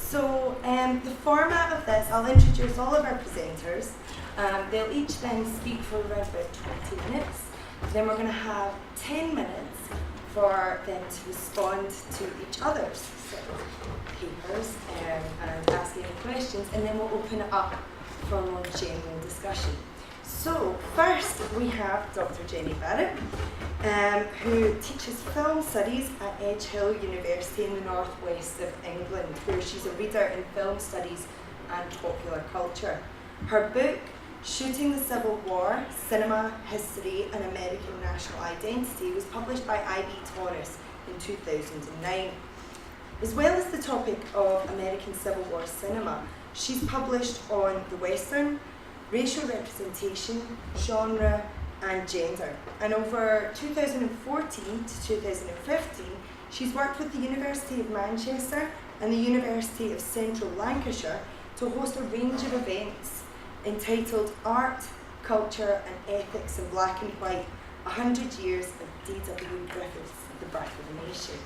So the format of this, I'll introduce all of our presenters. They'll each then speak for around about 20 minutes. Then we're going to have 10 minutes for them to respond to each other's papers and ask any questions, and then we'll open it up for a more general discussion. So first we have Dr. Jenny Barrett, who teaches film studies at Edgehill University in the northwest of England, where she's a reader in film studies and popular culture. Her book, Shooting the Civil War, Cinema, History and American National Identity, was published by I.B. Tauris in 2009. As well as the topic of American Civil War cinema, she's published on the Western, racial representation, genre and gender. And over 2014 to 2015, she's worked with the University of Manchester and the University of Central Lancashire to host a range of events entitled Art, Culture and Ethics in Black and White, 100 Years of D.W. Griffith's The Birth of a Nation.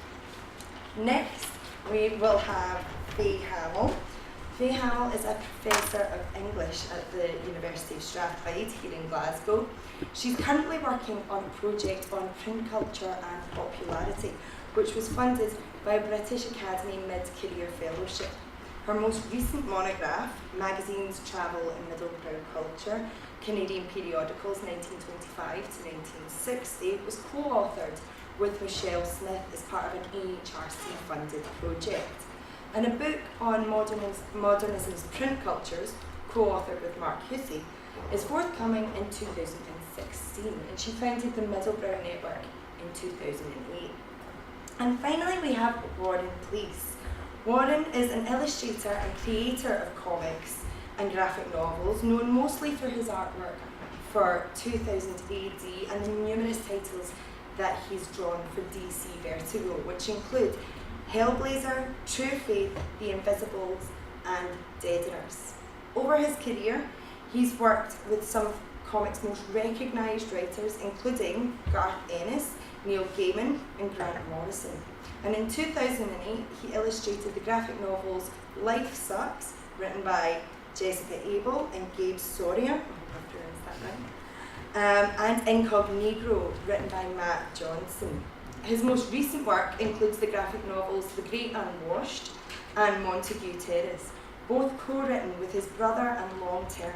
Next, we will have Faye Hammill. Faye Hammill is a Professor of English at the University of Strathclyde here in Glasgow. She's currently working on a project on print culture and popularity, which was funded by a British Academy Mid-Career Fellowship. Her most recent monograph, Magazines, Travel and Middle-Brow Culture, Canadian Periodicals 1925 to 1960, was co-authored with Michelle Smith as part of an AHRC-funded project. And a book on modernism's print cultures, co-authored with Mark Hussey, is forthcoming in 2016, and she founded the Middlebrow Network in 2008. And finally we have Warren Pleece. Warren is an illustrator and creator of comics and graphic novels, known mostly for his artwork for 2000 AD and the numerous titles that he's drawn for DC Vertigo, which include Hellblazer, True Faith, The Invisibles and Deadeners. Over his career, he's worked with some of comics' most recognised writers, including Garth Ennis, Neil Gaiman and Grant Morrison. And in 2008, he illustrated the graphic novels Life Sucks, written by Jessica Abel and Gabe Soria, I hope I've pronounced that right, and Incognito, written by Matt Johnson. His most recent work includes the graphic novels The Great Unwashed and Montague Terrace, both co-written with his brother and long-time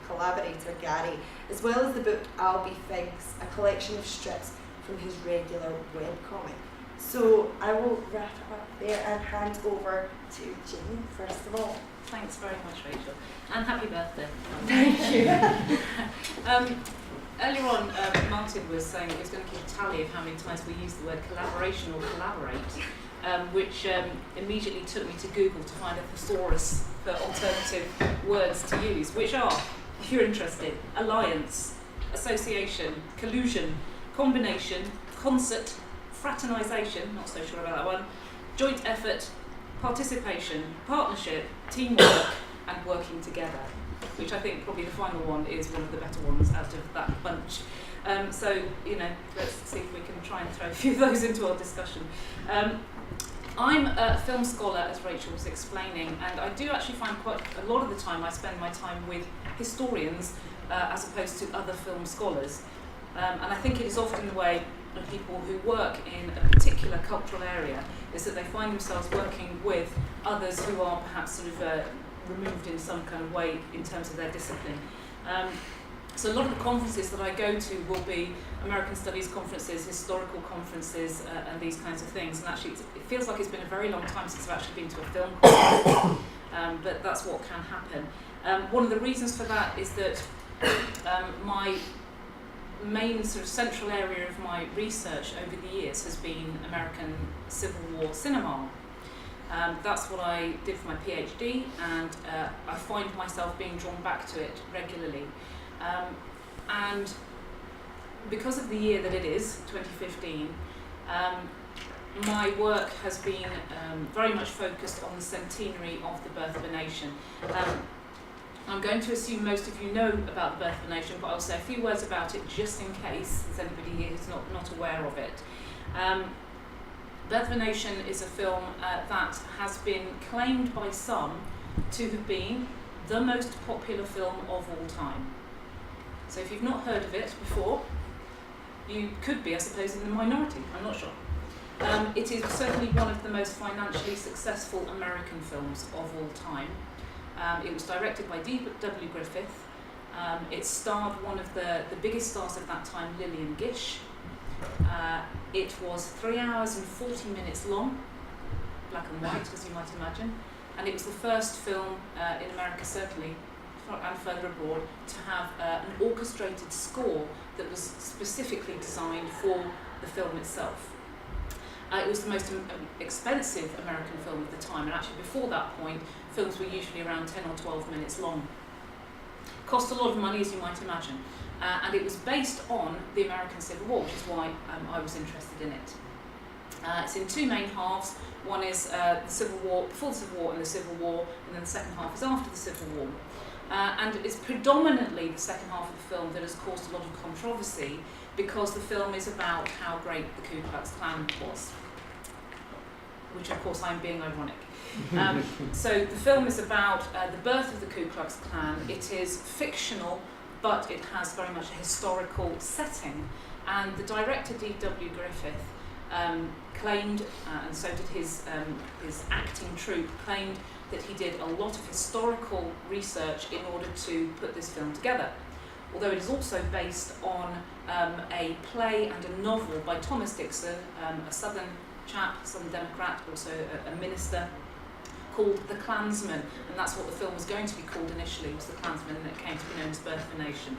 collaborator Gary, as well as the book I'll Be Figs, a collection of strips from his regular webcomic. So I will wrap it up there and hand over to Jenny first of all. Thanks very much, Rachel, and happy birthday. Thank you. Earlier on, Martin was saying he was going to keep a tally of how many times we use the word collaboration or collaborate, which immediately took me to Google to find a thesaurus for alternative words to use, which are, if you're interested, alliance, association, collusion, combination, concert, fraternisation, not so sure about that one, joint effort, participation, partnership, teamwork, and working together, which I think probably the final one is one of the better ones out of that bunch. So, let's see if we can try and throw a few of those into our discussion. I'm a film scholar, as Rachel was explaining, and I do actually find quite a lot of the time I spend my time with historians as opposed to other film scholars. And I think it is often the way of people who work in a particular cultural area is that they find themselves working with others who are perhaps sort of removed in some kind of way in terms of their discipline. So a lot of the conferences that I go to will be American Studies conferences, historical conferences, and these kinds of things. And actually, it feels like it's been a very long time since I've actually been to a film conference, but that's what can happen. One of the reasons for that is that my main sort of central area of my research over the years has been American Civil War cinema. That's what I did for my PhD, and I find myself being drawn back to it regularly. And because of the year that it is, 2015, my work has been very much focused on the centenary of the birth of a nation. I'm going to assume most of you know about the birth of a nation, but I'll say a few words about it just in case there's anybody here who's not aware of it. Birth of a Nation is a film that has been claimed by some to have been the most popular film of all time. So if you've not heard of it before, you could be, I suppose, in the minority, I'm not sure. It is certainly one of the most financially successful American films of all time. It was directed by D.W. Griffith. It starred one of the biggest stars of that time, Lillian Gish. It was 3 hours and 40 minutes long, black and white, as you might imagine, and it was the first film in America, certainly, and further abroad, to have an orchestrated score that was specifically designed for the film itself. It was the most expensive American film of the time, and actually before that point, films were usually around 10 or 12 minutes long. Cost a lot of money, as you might imagine. And it was based on the American Civil War, which is why I was interested in it. It's in two main halves. One is the Civil War, before the Civil War and the Civil War, and then the second half is after the Civil War. And it's predominantly the second half of the film that has caused a lot of controversy, because the film is about how great the Ku Klux Klan was, which of course I'm being ironic. So the film is about the birth of the Ku Klux Klan. It is fictional, but it has very much a historical setting, and the director D.W. Griffith claimed, and so did his acting troupe, claimed that he did a lot of historical research in order to put this film together. Although it is also based on a play and a novel by Thomas Dixon, a Southern chap, Southern Democrat, also a minister, called The Klansman, and that's what the film was going to be called initially, was The Klansman, and it came to be known as Birth of a Nation.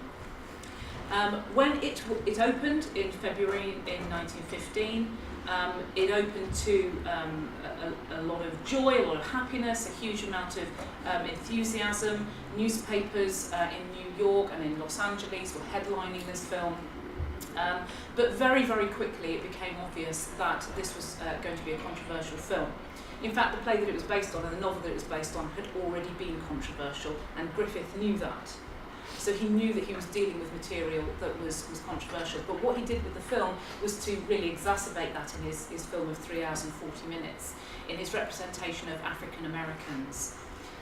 When it opened in February in 1915, it opened to a lot of joy, a lot of happiness, a huge amount of enthusiasm. Newspapers in New York and in Los Angeles were headlining this film. But very, very quickly it became obvious that this was going to be a controversial film. In fact, the play that it was based on and the novel that it was based on had already been controversial, and Griffith knew that. So he knew that he was dealing with material that was controversial. But what he did with the film was to really exacerbate that in his film of 3 hours and 40 minutes, in his representation of African Americans.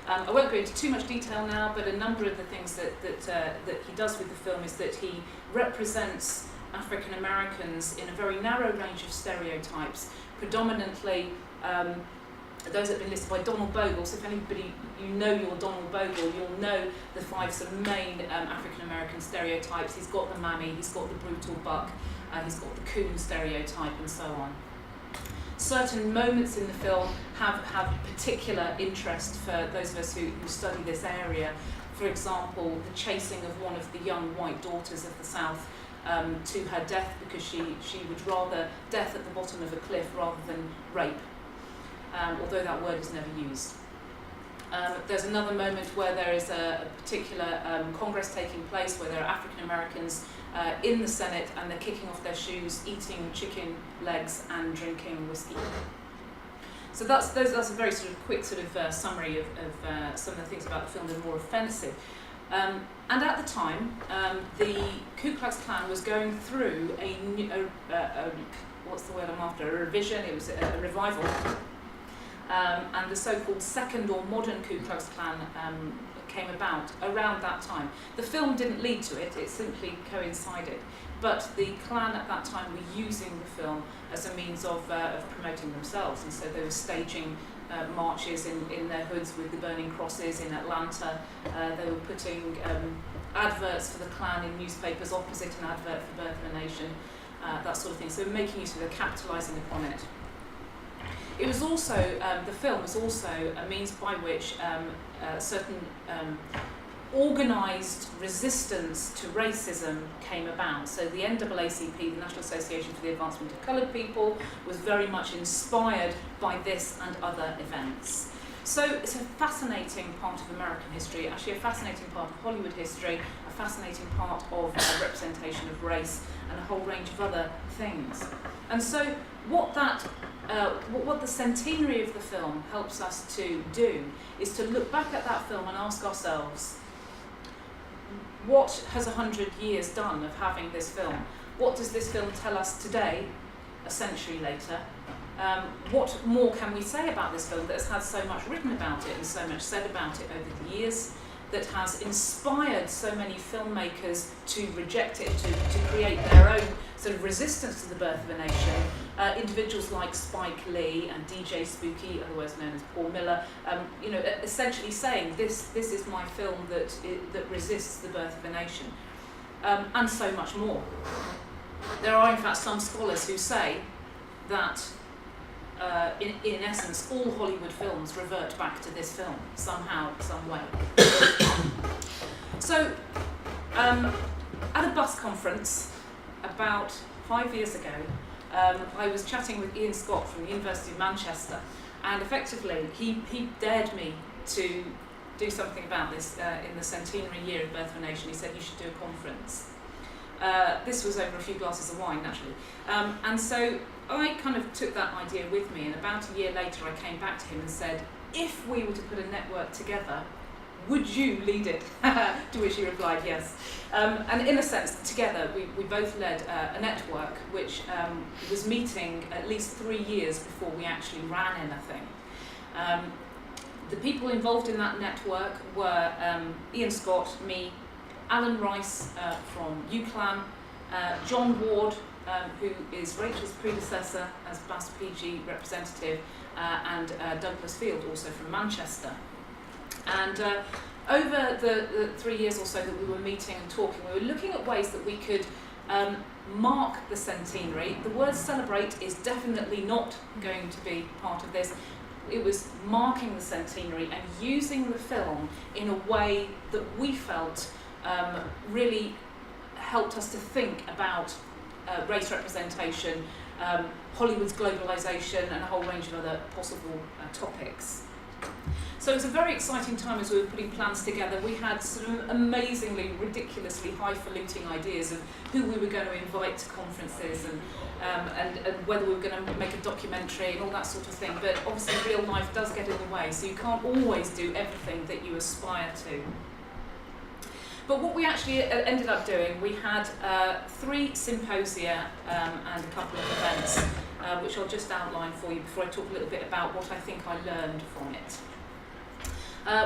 I won't go into too much detail now, but a number of the things that he does with the film is that he represents African Americans in a very narrow range of stereotypes, predominantly those that have been listed by Donald Bogle. So if anybody, you know your Donald Bogle, you'll know the 5 sort of main African American stereotypes. He's got the mammy, he's got the brutal buck, he's got the coon stereotype, and so on. Certain moments in the film have particular interest for those of us who study this area. For example, the chasing of one of the young white daughters of the South to her death, because she would rather death at the bottom of a cliff rather than rape. Although that word is never used. There's another moment where there is a particular Congress taking place where there are African Americans in the Senate, and they're kicking off their shoes, eating chicken legs and drinking whiskey. So that's a very sort of quick sort of summary of some of the things about the film that are more offensive. And at the time, the Ku Klux Klan was going through what's the word I'm after? A revision. It was a revival. And the so-called second or modern Ku Klux Klan came about around that time. The film didn't lead to it, it simply coincided. But the Klan at that time were using the film as a means of promoting themselves, and so they were staging marches in their hoods with the burning crosses in Atlanta. They were putting adverts for the Klan in newspapers opposite an advert for Birth of a Nation, that sort of thing. So making use of it, capitalising upon it. It was also, the film was also a means by which certain organised resistance to racism came about. So the NAACP, the National Association for the Advancement of Coloured People, was very much inspired by this and other events. So it's a fascinating part of American history, actually a fascinating part of Hollywood history, a fascinating part of representation of race, and a whole range of other things. And so what the centenary of the film helps us to do is to look back at that film and ask ourselves, what has 100 years done of having this film? What does this film tell us today, a century later? What more can we say about this film that has had so much written about it and so much said about it over the years, that has inspired so many filmmakers to reject it, to create their own sort of resistance to the birth of a nation? Individuals like Spike Lee and DJ Spooky, otherwise known as Paul Miller, essentially saying this is my film that resists the birth of a nation, and so much more. There are in fact some scholars who say that in essence all Hollywood films revert back to this film somehow, some way. So at a BAAS conference about 5 years ago, I was chatting with Ian Scott from the University of Manchester, and effectively he dared me to do something about this in the centenary year of Birth of a Nation. He said you should do a conference. This was over a few glasses of wine, naturally. And so I kind of took that idea with me, and about a year later I came back to him and said, if we were to put a network together, would you lead it? To which he replied, yes. And in a sense, together, we both led a network which was meeting at least 3 years before we actually ran anything. The people involved in that network were Ian Scott, me, Alan Rice from UCLan, John Ward, who is Rachel's predecessor as BAAS PG representative, and Douglas Field, also from Manchester. And over the 3 years or so that we were meeting and talking, we were looking at ways that we could mark the centenary. The word celebrate is definitely not going to be part of this. It was marking the centenary and using the film in a way that we felt really helped us to think about race representation, Hollywood's globalisation, and a whole range of other possible topics. So it was a very exciting time as we were putting plans together. We had sort of amazingly, ridiculously highfalutin ideas of who we were going to invite to conferences and whether we were going to make a documentary and all that sort of thing. But obviously real life does get in the way, so you can't always do everything that you aspire to. But what we actually ended up doing, we had 3 symposia and a couple of events, which I'll just outline for you before I talk a little bit about what I think I learned from it.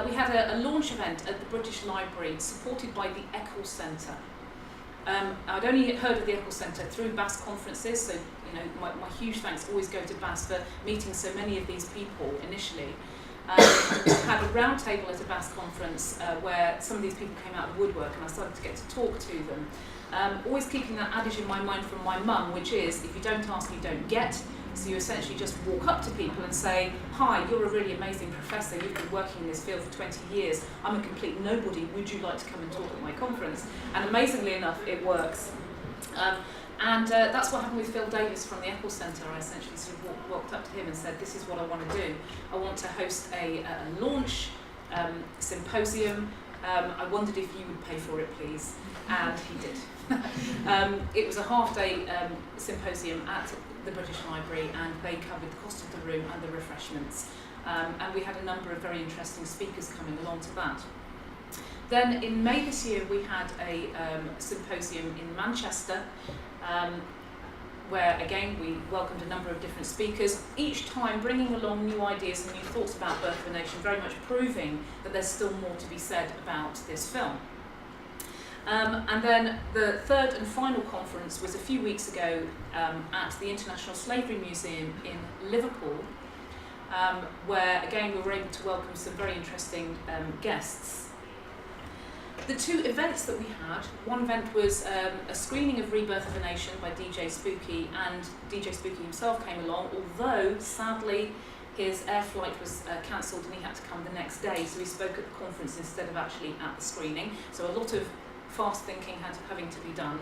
We had a launch event at the British Library supported by the Edgehill Centre. I'd only heard of the Edgehill Centre through BAAS conferences, so my huge thanks always go to BAAS for meeting so many of these people initially. We had a round table at a BAAS conference where some of these people came out of the woodwork, and I started to get to talk to them. Always keeping that adage in my mind from my mum, which is, if you don't ask, you don't get. So you essentially just walk up to people and say, hi, you're a really amazing professor, you've been working in this field for 20 years, I'm a complete nobody, would you like to come and talk at my conference? And amazingly enough, it works. And that's what happened with Phil Davis from the Edgehill Centre. I essentially sort of walked up to him and said, this is what I want to do. I want to host a launch symposium. I wondered if you would pay for it, please. And he did. It was a half-day symposium at the British Library, and they covered the cost of the room and the refreshments. And we had a number of very interesting speakers coming along to that. Then in May this year, we had a symposium in Manchester, where again we welcomed a number of different speakers, each time bringing along new ideas and new thoughts about Birth of a Nation, very much proving that there's still more to be said about this film. And then the third and final conference was a few weeks ago at the International Slavery Museum in Liverpool, where again we were able to welcome some very interesting guests. The 2 events that we had, one event was a screening of Rebirth of a Nation by DJ Spooky, and DJ Spooky himself came along, although sadly his air flight was cancelled and he had to come the next day, so he spoke at the conference instead of actually at the screening. So a lot of fast thinking having to be done.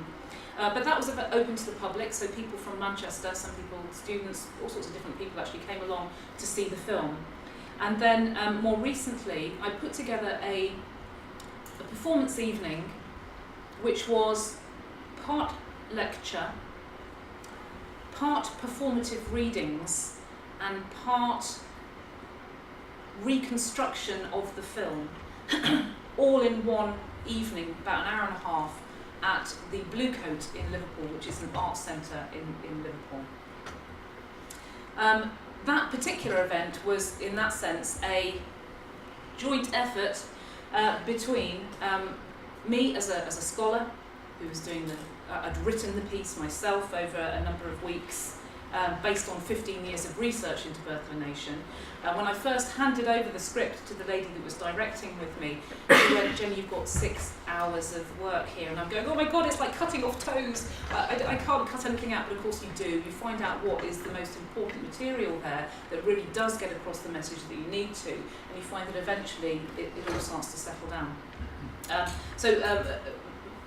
But that was open to the public, so people from Manchester, some people, students, all sorts of different people actually came along to see the film. And then more recently, I put together a performance evening, which was part lecture, part performative readings, and part reconstruction of the film, all in one evening, about an hour and a half, at the Blue Coat in Liverpool, which is an arts centre in Liverpool. That particular event was, in that sense, a joint effort between me as a scholar, who was doing I'd written the piece myself over a number of weeks, based on 15 years of research into Birth of a Nation. When I first handed over the script to the lady that was directing with me, she went, "Jenny, you've got 6 hours of work here." And I'm going, "Oh my God, it's like cutting off toes. I can't cut anything out," but of course you do. You find out what is the most important material there that really does get across the message that you need to, and you find that eventually it all starts to settle down.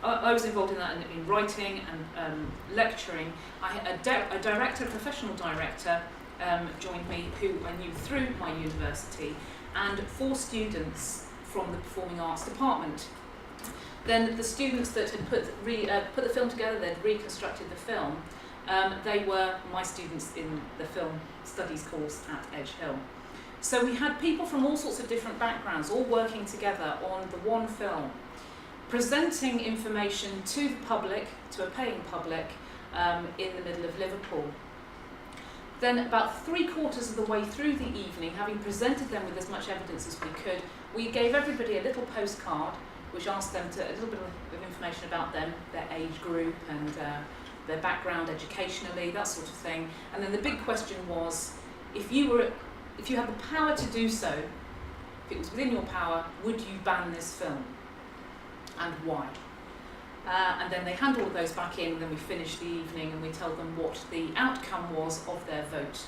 I was involved in that in writing and lecturing. A director, a professional director, joined me, who I knew through my university, and 4 students from the Performing Arts department. Then the students that had put the film together, they'd reconstructed the film, they were my students in the film studies course at Edgehill. So we had people from all sorts of different backgrounds all working together on the one film, presenting information to the public, to a paying public, in the middle of Liverpool. Then about 3/4 of the way through the evening, having presented them with as much evidence as we could, we gave everybody a little postcard which asked them a little bit of information about them, their age group and their background educationally, that sort of thing. And then the big question was, if you had the power to do so, if it was within your power, would you ban this film? And why? And then they hand all of those back in, and then we finish the evening and we tell them what the outcome was of their vote.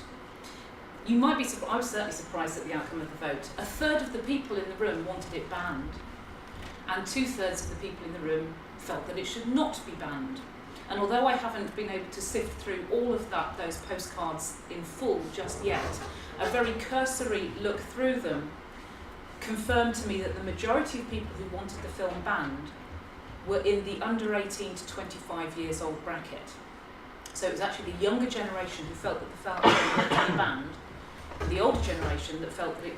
You might be surprised, I was certainly surprised at the outcome of the vote. 1/3 of the people in the room wanted it banned, and 2/3 of the people in the room felt that it should not be banned. And although I haven't been able to sift through all of those postcards in full just yet, a very cursory look through them confirmed to me that the majority of people who wanted the film banned were in the under 18 to 25 years old bracket. So it was actually the younger generation who felt that the film should be banned, and the older generation that felt that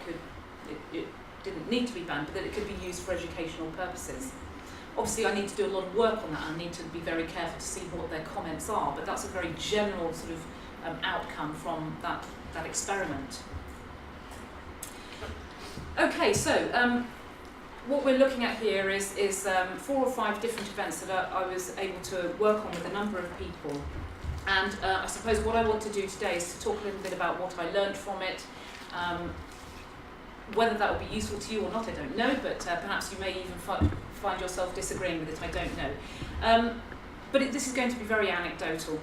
it didn't need to be banned, but that it could be used for educational purposes. Obviously I need to do a lot of work on that, and I need to be very careful to see what their comments are, but that's a very general sort of outcome from that experiment. Okay, so what we're looking at here is 4 or 5 different events that I was able to work on with a number of people. And I suppose what I want to do today is to talk a little bit about what I learned from it. Whether that will be useful to you or not, I don't know, but perhaps you may even find yourself disagreeing with it, I don't know. But this is going to be very anecdotal.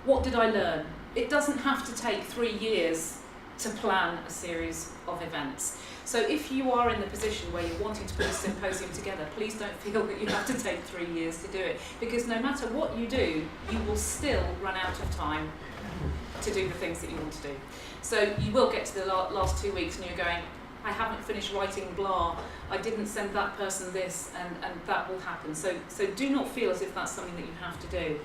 What did I learn? It doesn't have to take 3 years to plan a series of events. So if you are in the position where you're wanting to put a symposium together, please don't feel that you have to take 3 years to do it, because no matter what you do, you will still run out of time to do the things that you want to do. So you will get to the last 2 weeks and you're going, I haven't finished writing blah, I didn't send that person this, and that will happen. So do not feel as if that's something that you have to do.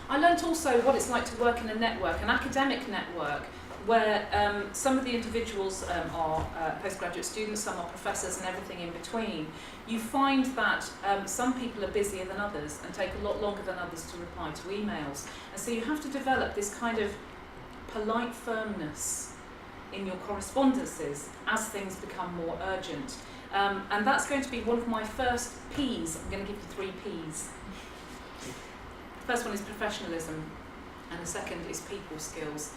I learnt also what it's like to work in a network, an academic network, where some of the individuals are postgraduate students, some are professors, and everything in between. You find that some people are busier than others and take a lot longer than others to reply to emails. And so you have to develop this kind of polite firmness in your correspondences as things become more urgent. And that's going to be one of my first P's. I'm going to give you 3 P's. The first one is professionalism, and the second is people skills.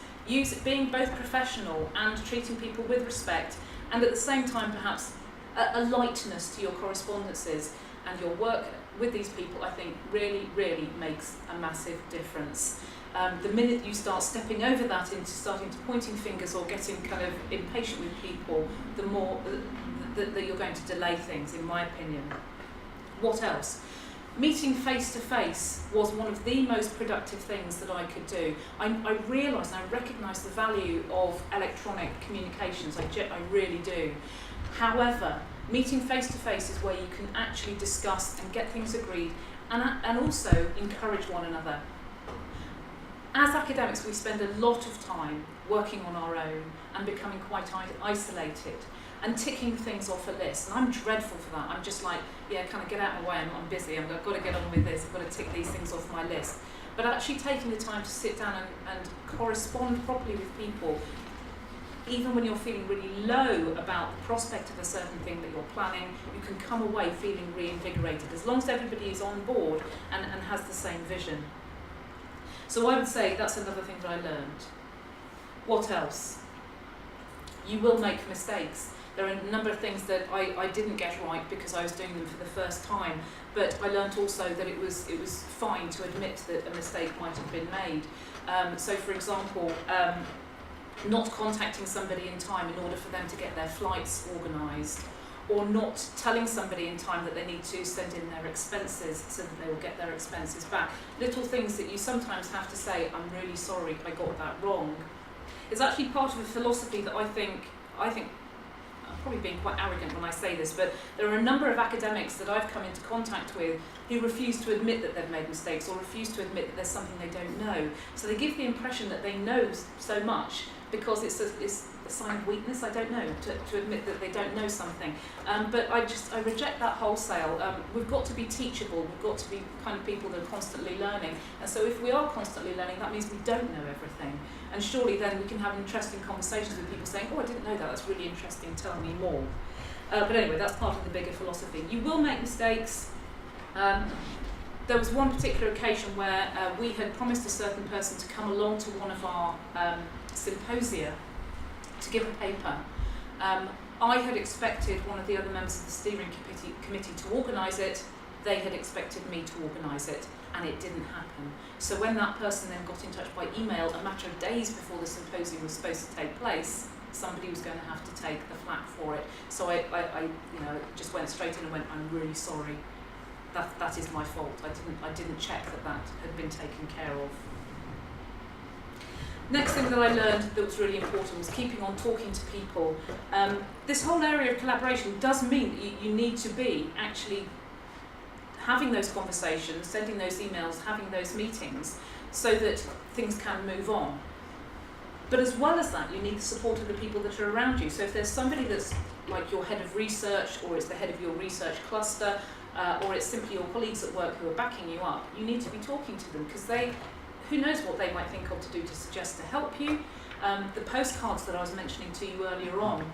Being both professional and treating people with respect, and at the same time perhaps a lightness to your correspondences and your work with these people, I think really, really makes a massive difference. The minute you start stepping over that into starting to pointing fingers or getting kind of impatient with people, the more that you're going to delay things, in my opinion. What else? Meeting face to face was one of the most productive things that I could do. I realised and I recognised the value of electronic communications, I really do. However, meeting face to face is where you can actually discuss and get things agreed, and also encourage one another. As academics, we spend a lot of time working on our own and becoming quite isolated and ticking things off a list. And I'm dreadful for that. I'm just like, yeah, kind of get out of my way, I'm busy, I've got to get on with this, I've got to tick these things off my list. but actually taking the time to sit down and correspond properly with people, even when you're feeling really low about the prospect of a certain thing that you're planning, you can come away feeling reinvigorated, as long as everybody is on board and has the same vision. So I would say that's another thing that I learned. What else? You will make mistakes. There are a number of things that I didn't get right because I was doing them for the first time, but I learnt also that it was fine to admit that a mistake might have been made. So for example, not contacting somebody in time in order for them to get their flights organised, or not telling somebody in time that they need to send in their expenses so that they will get their expenses back. Little things that you sometimes have to say, I'm really sorry, I got that wrong. It's actually part of a philosophy that I think I'm probably being quite arrogant when I say this, but there are a number of academics that I've come into contact with who refuse to admit that they've made mistakes, or refuse to admit that there's something they don't know. So they give the impression that they know so much because it's a sign of weakness, I don't know, to admit that they don't know something. But I reject that wholesale. We've got to be teachable, we've got to be kind of people that are constantly learning. And so if we are constantly learning, that means we don't know everything. And surely then we can have interesting conversations with people saying, oh, I didn't know that, that's really interesting, tell me more. But anyway, that's part of the bigger philosophy. You will make mistakes. There was one particular occasion where we had promised a certain person to come along to one of our symposia to give a paper. I had expected one of the other members of the steering committee to organise it. They had expected me to organise it, and it didn't happen. So when that person then got in touch by email, a matter of days before the symposium was supposed to take place, somebody was going to have to take the flak for it. So I just went straight in and went, I'm really sorry. That is my fault. I didn't check that had been taken care of. Next thing that I learned that was really important was keeping on talking to people. This whole area of collaboration does mean that you need to be actually having those conversations, sending those emails, having those meetings, so that things can move on. But as well as that, you need the support of the people that are around you. So if there's somebody that's like your head of research, or it's the head of your research cluster, or it's simply your colleagues at work who are backing you up, you need to be talking to them, because who knows what they might think of to do to suggest to help you. The postcards that I was mentioning to you earlier on,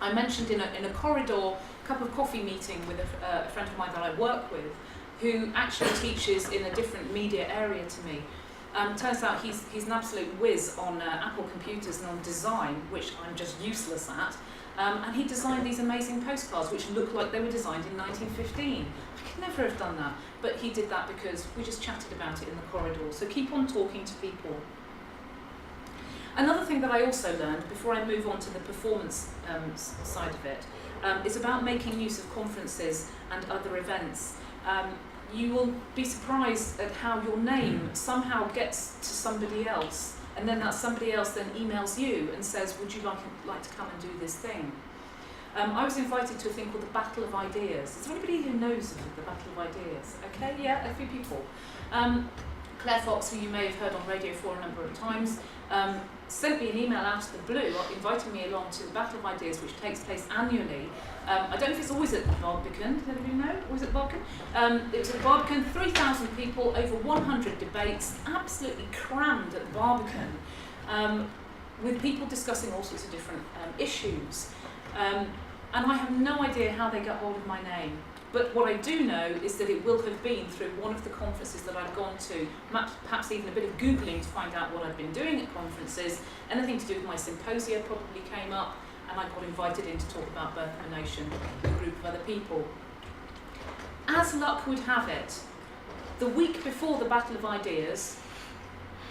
I mentioned in a corridor cup of coffee meeting with a friend of mine that I work with, who actually teaches in a different media area to me. Turns out he's an absolute whiz on Apple computers and on design, which I'm just useless at. And he designed these amazing postcards which look like they were designed in 1915. I could never have done that, but he did that because we just chatted about it in the corridor. So keep on talking to people. Another thing that I also learned, before I move on to the performance side of it, is about making use of conferences and other events. You will be surprised at how your name somehow gets to somebody else, and then that somebody else then emails you and says, would you like to come and do this thing? I was invited to a thing called the Battle of Ideas. Is there anybody who knows of the Battle of Ideas? Okay, yeah, a few people. Claire Fox, who you may have heard on Radio 4 a number of times, sent me an email out of the blue inviting me along to the Battle of Ideas, which takes place annually. I don't know if it's always at Barbican, does anybody know? Always at Barbican? It was at Barbican, 3,000 people, over 100 debates, absolutely crammed at Barbican, with people discussing all sorts of different issues. And I have no idea how they got hold of my name. But what I do know is that it will have been through one of the conferences that I've gone to, perhaps even a bit of Googling to find out what I've been doing at conferences. Anything to do with my symposia probably came up, and I got invited in to talk about Birth of a Nation with a group of other people. As luck would have it, the week before the Battle of Ideas,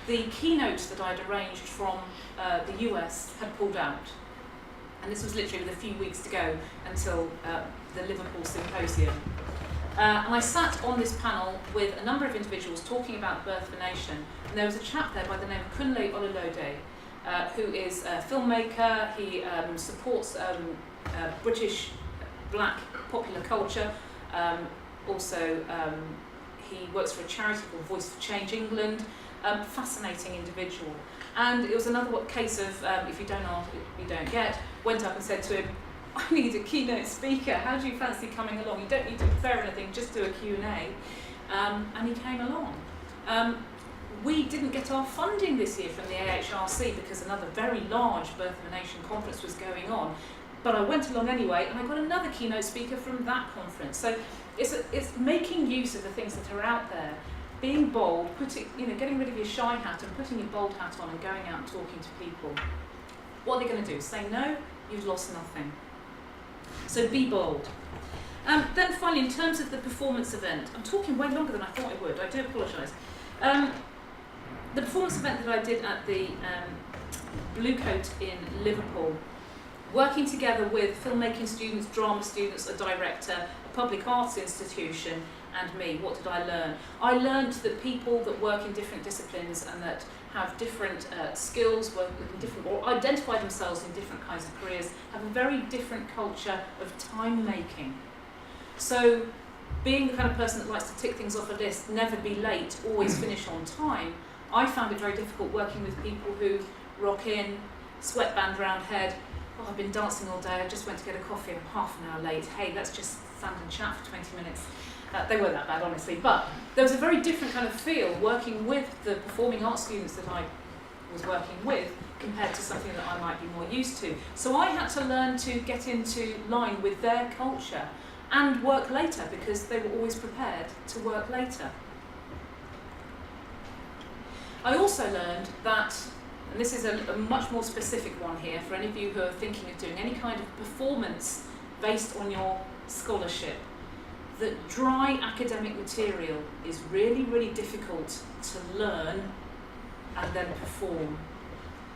the keynote that I'd arranged from the US had pulled out. And this was literally with a few weeks to go until the Liverpool Symposium. And I sat on this panel with a number of individuals talking about Birth of a Nation. And there was a chap there by the name of Kunle Ololode, who is a filmmaker. He supports British black popular culture. Also, he works for a charity called Voice for Change England. Fascinating individual. And it was another case of, if you don't ask, you don't get. Went up and said to him, I need a keynote speaker. How do you fancy coming along? You don't need to prepare anything, just do a Q&A. And he came along. we didn't get our funding this year from the AHRC because another very large Birth of a Nation conference was going on. But I went along anyway, and I got another keynote speaker from that conference. So it's making use of the things that are out there, being bold, getting rid of your shy hat and putting your bold hat on and going out and talking to people. What are they going to do? Say no? You've lost nothing. So be bold. Then finally, in terms of the performance event, I'm talking way longer than I thought I would. I do apologise. The performance event that I did at the Blue Coat in Liverpool, working together with filmmaking students, drama students, a director, a public arts institution, and me. What did I learn? I learned that people that work in different disciplines and that have different skills, work in different, or identify themselves in different kinds of careers, have a very different culture of time making. So being the kind of person that likes to tick things off a list, never be late, always finish on time, I found it very difficult working with people who rock in, sweatband round head, oh, I've been dancing all day, I just went to get a coffee, I'm half an hour late, hey, let's just stand and chat for 20 minutes. They weren't that bad, honestly, but there was a very different kind of feel working with the performing arts students that I was working with compared to something that I might be more used to. So I had to learn to get into line with their culture and work later because they were always prepared to work later. I also learned that, and this is a much more specific one here for any of you who are thinking of doing any kind of performance based on your scholarship, that dry academic material is really, really difficult to learn and then perform.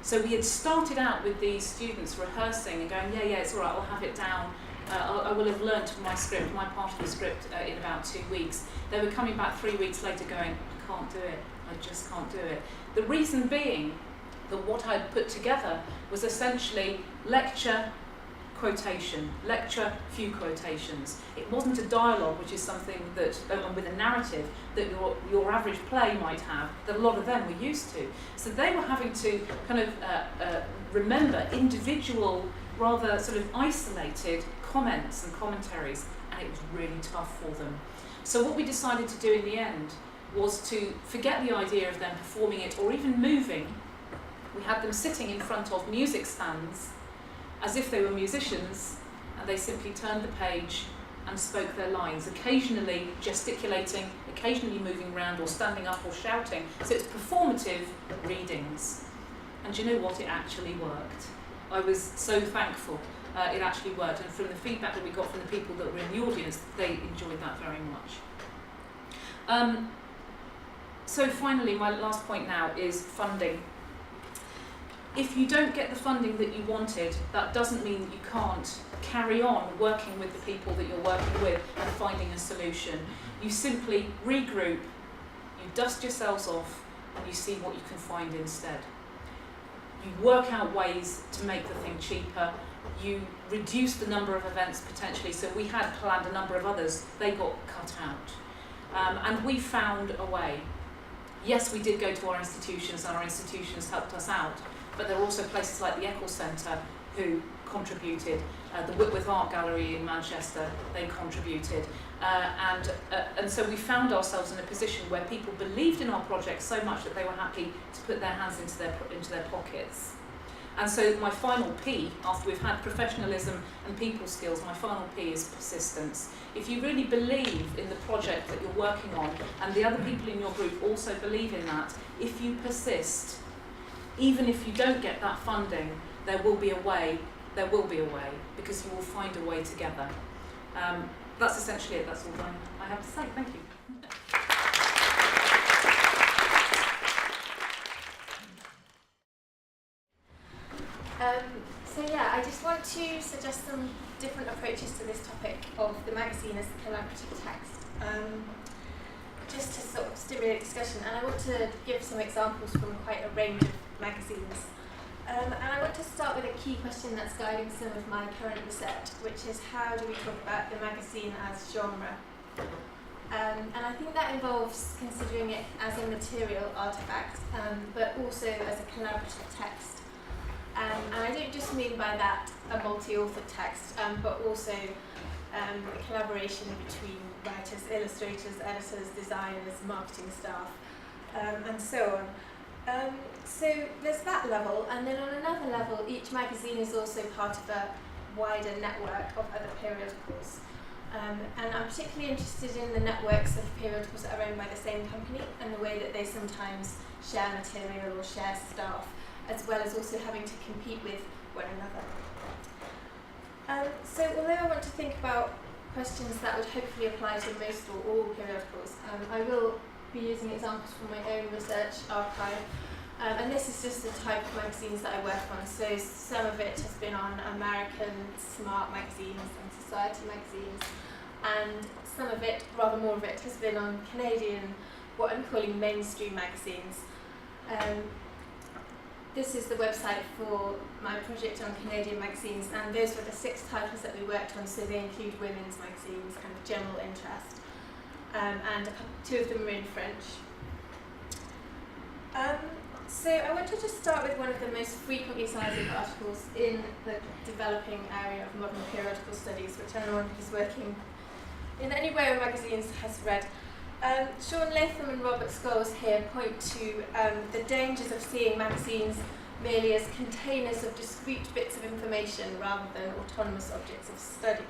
So we had started out with these students rehearsing and going, yeah, it's all right, I'll have it down. I will have learnt my script, my part of the script in about 2 weeks. They were coming back 3 weeks later going, I can't do it, I just can't do it. The reason being that what I'd put together was essentially lecture, quotation, lecture, few quotations. It wasn't a dialogue, which is something that, with a narrative, that your average play might have, that a lot of them were used to. So they were having to kind of remember individual, rather sort of isolated comments and commentaries, and it was really tough for them. So what we decided to do in the end was to forget the idea of them performing it or even moving. We had them sitting in front of music stands as if they were musicians, and they simply turned the page and spoke their lines, occasionally gesticulating, occasionally moving around or standing up or shouting. So it's performative readings. And do you know what? It actually worked. I was so thankful it actually worked, and from the feedback that we got from the people that were in the audience, they enjoyed that very much. So finally, my last point now is funding. If you don't get the funding that you wanted, that doesn't mean that you can't carry on working with the people that you're working with and finding a solution. You simply regroup, you dust yourselves off, and you see what you can find instead. You work out ways to make the thing cheaper. You reduce the number of events potentially. So we had planned a number of others, they got cut out. And we found a way. Yes, we did go to our institutions, and our institutions helped us out. But there are also places like the Eccles Centre who contributed, the Whitworth Art Gallery in Manchester, they contributed. And so we found ourselves in a position where people believed in our project so much that they were happy to put their hands into their pockets. And so my final P, after we've had professionalism and people skills, my final P is persistence. If you really believe in the project that you're working on, and the other people in your group also believe in that, if you persist, even if you don't get that funding, there will be a way, because you will find a way together. That's essentially it, that's all I have to say. Thank you. So yeah, I just want to suggest some different approaches to this topic of the magazine as a collaborative text, just to sort of stimulate discussion. And I want to give some examples from quite a range of magazines. And I want to start with a key question that's guiding some of my current research, which is how do we talk about the magazine as genre? And I think that involves considering it as a material artefact, but also as a collaborative text. And I don't just mean by that a multi-author text, but also a collaboration between writers, illustrators, editors, designers, marketing staff, and so on. So there's that level, and then on another level, each magazine is also part of a wider network of other periodicals. And I'm particularly interested in the networks of periodicals that are owned by the same company and the way that they sometimes share material or share staff, as well as also having to compete with one another. So although I want to think about questions that would hopefully apply to most or all periodicals, I will be using examples from my own research archive. And this is just the type of magazines that I work on. So some of it has been on American smart magazines and society magazines, and some of it, rather more of it, has been on Canadian, what I'm calling mainstream magazines. This is the website for my project on Canadian magazines, and those were the 6 titles that we worked on, so they include women's magazines, kind of general interest, and 2 of them are in French. So I want to just start with one of the most frequently cited articles in the developing area of modern periodical studies, which anyone who's working in any way with magazines has read. Sean Latham and Robert Scholes here point to the dangers of seeing magazines merely as containers of discrete bits of information rather than autonomous objects of study.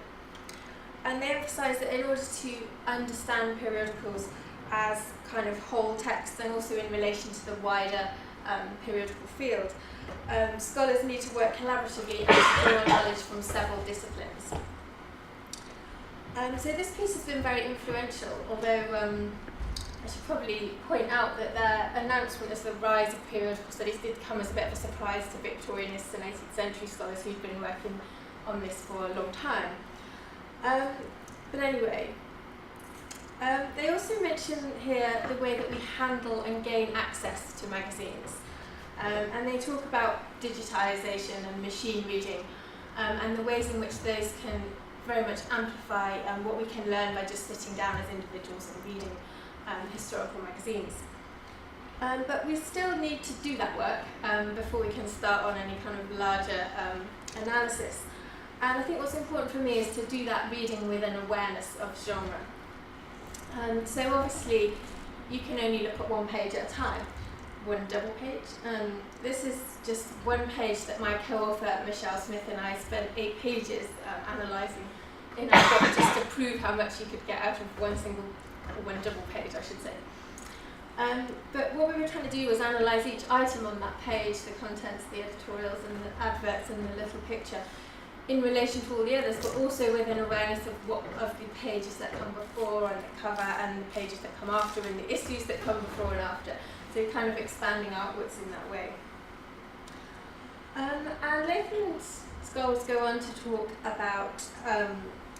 And they emphasise that in order to understand periodicals as kind of whole text and also in relation to the wider periodical field, scholars need to work collaboratively and to draw knowledge from several disciplines. So this piece has been very influential, although I should probably point out that their announcement as the rise of periodical studies did come as a bit of a surprise to Victorianists and 18th century scholars who'd been working on this for a long time. But anyway, they also mention here the way that we handle and gain access to magazines. And they talk about digitisation and machine reading, and the ways in which those can very much amplify what we can learn by just sitting down as individuals and reading historical magazines. But we still need to do that work before we can start on any kind of larger analysis. And I think what's important for me is to do that reading with an awareness of genre. So obviously you can only look at one page at a time, one double page. This is just one page that my co-author Michelle Smith and I spent 8 pages analysing in our book just to prove how much you could get out of one double page, I should say. But what we were trying to do was analyse each item on that page, the contents, the editorials and the adverts and the little picture, in relation to all the others, but also with an awareness of the pages that come before and the cover and the pages that come after and the issues that come before and after. So kind of expanding outwards in that way. And Latham and Scholes go on to talk about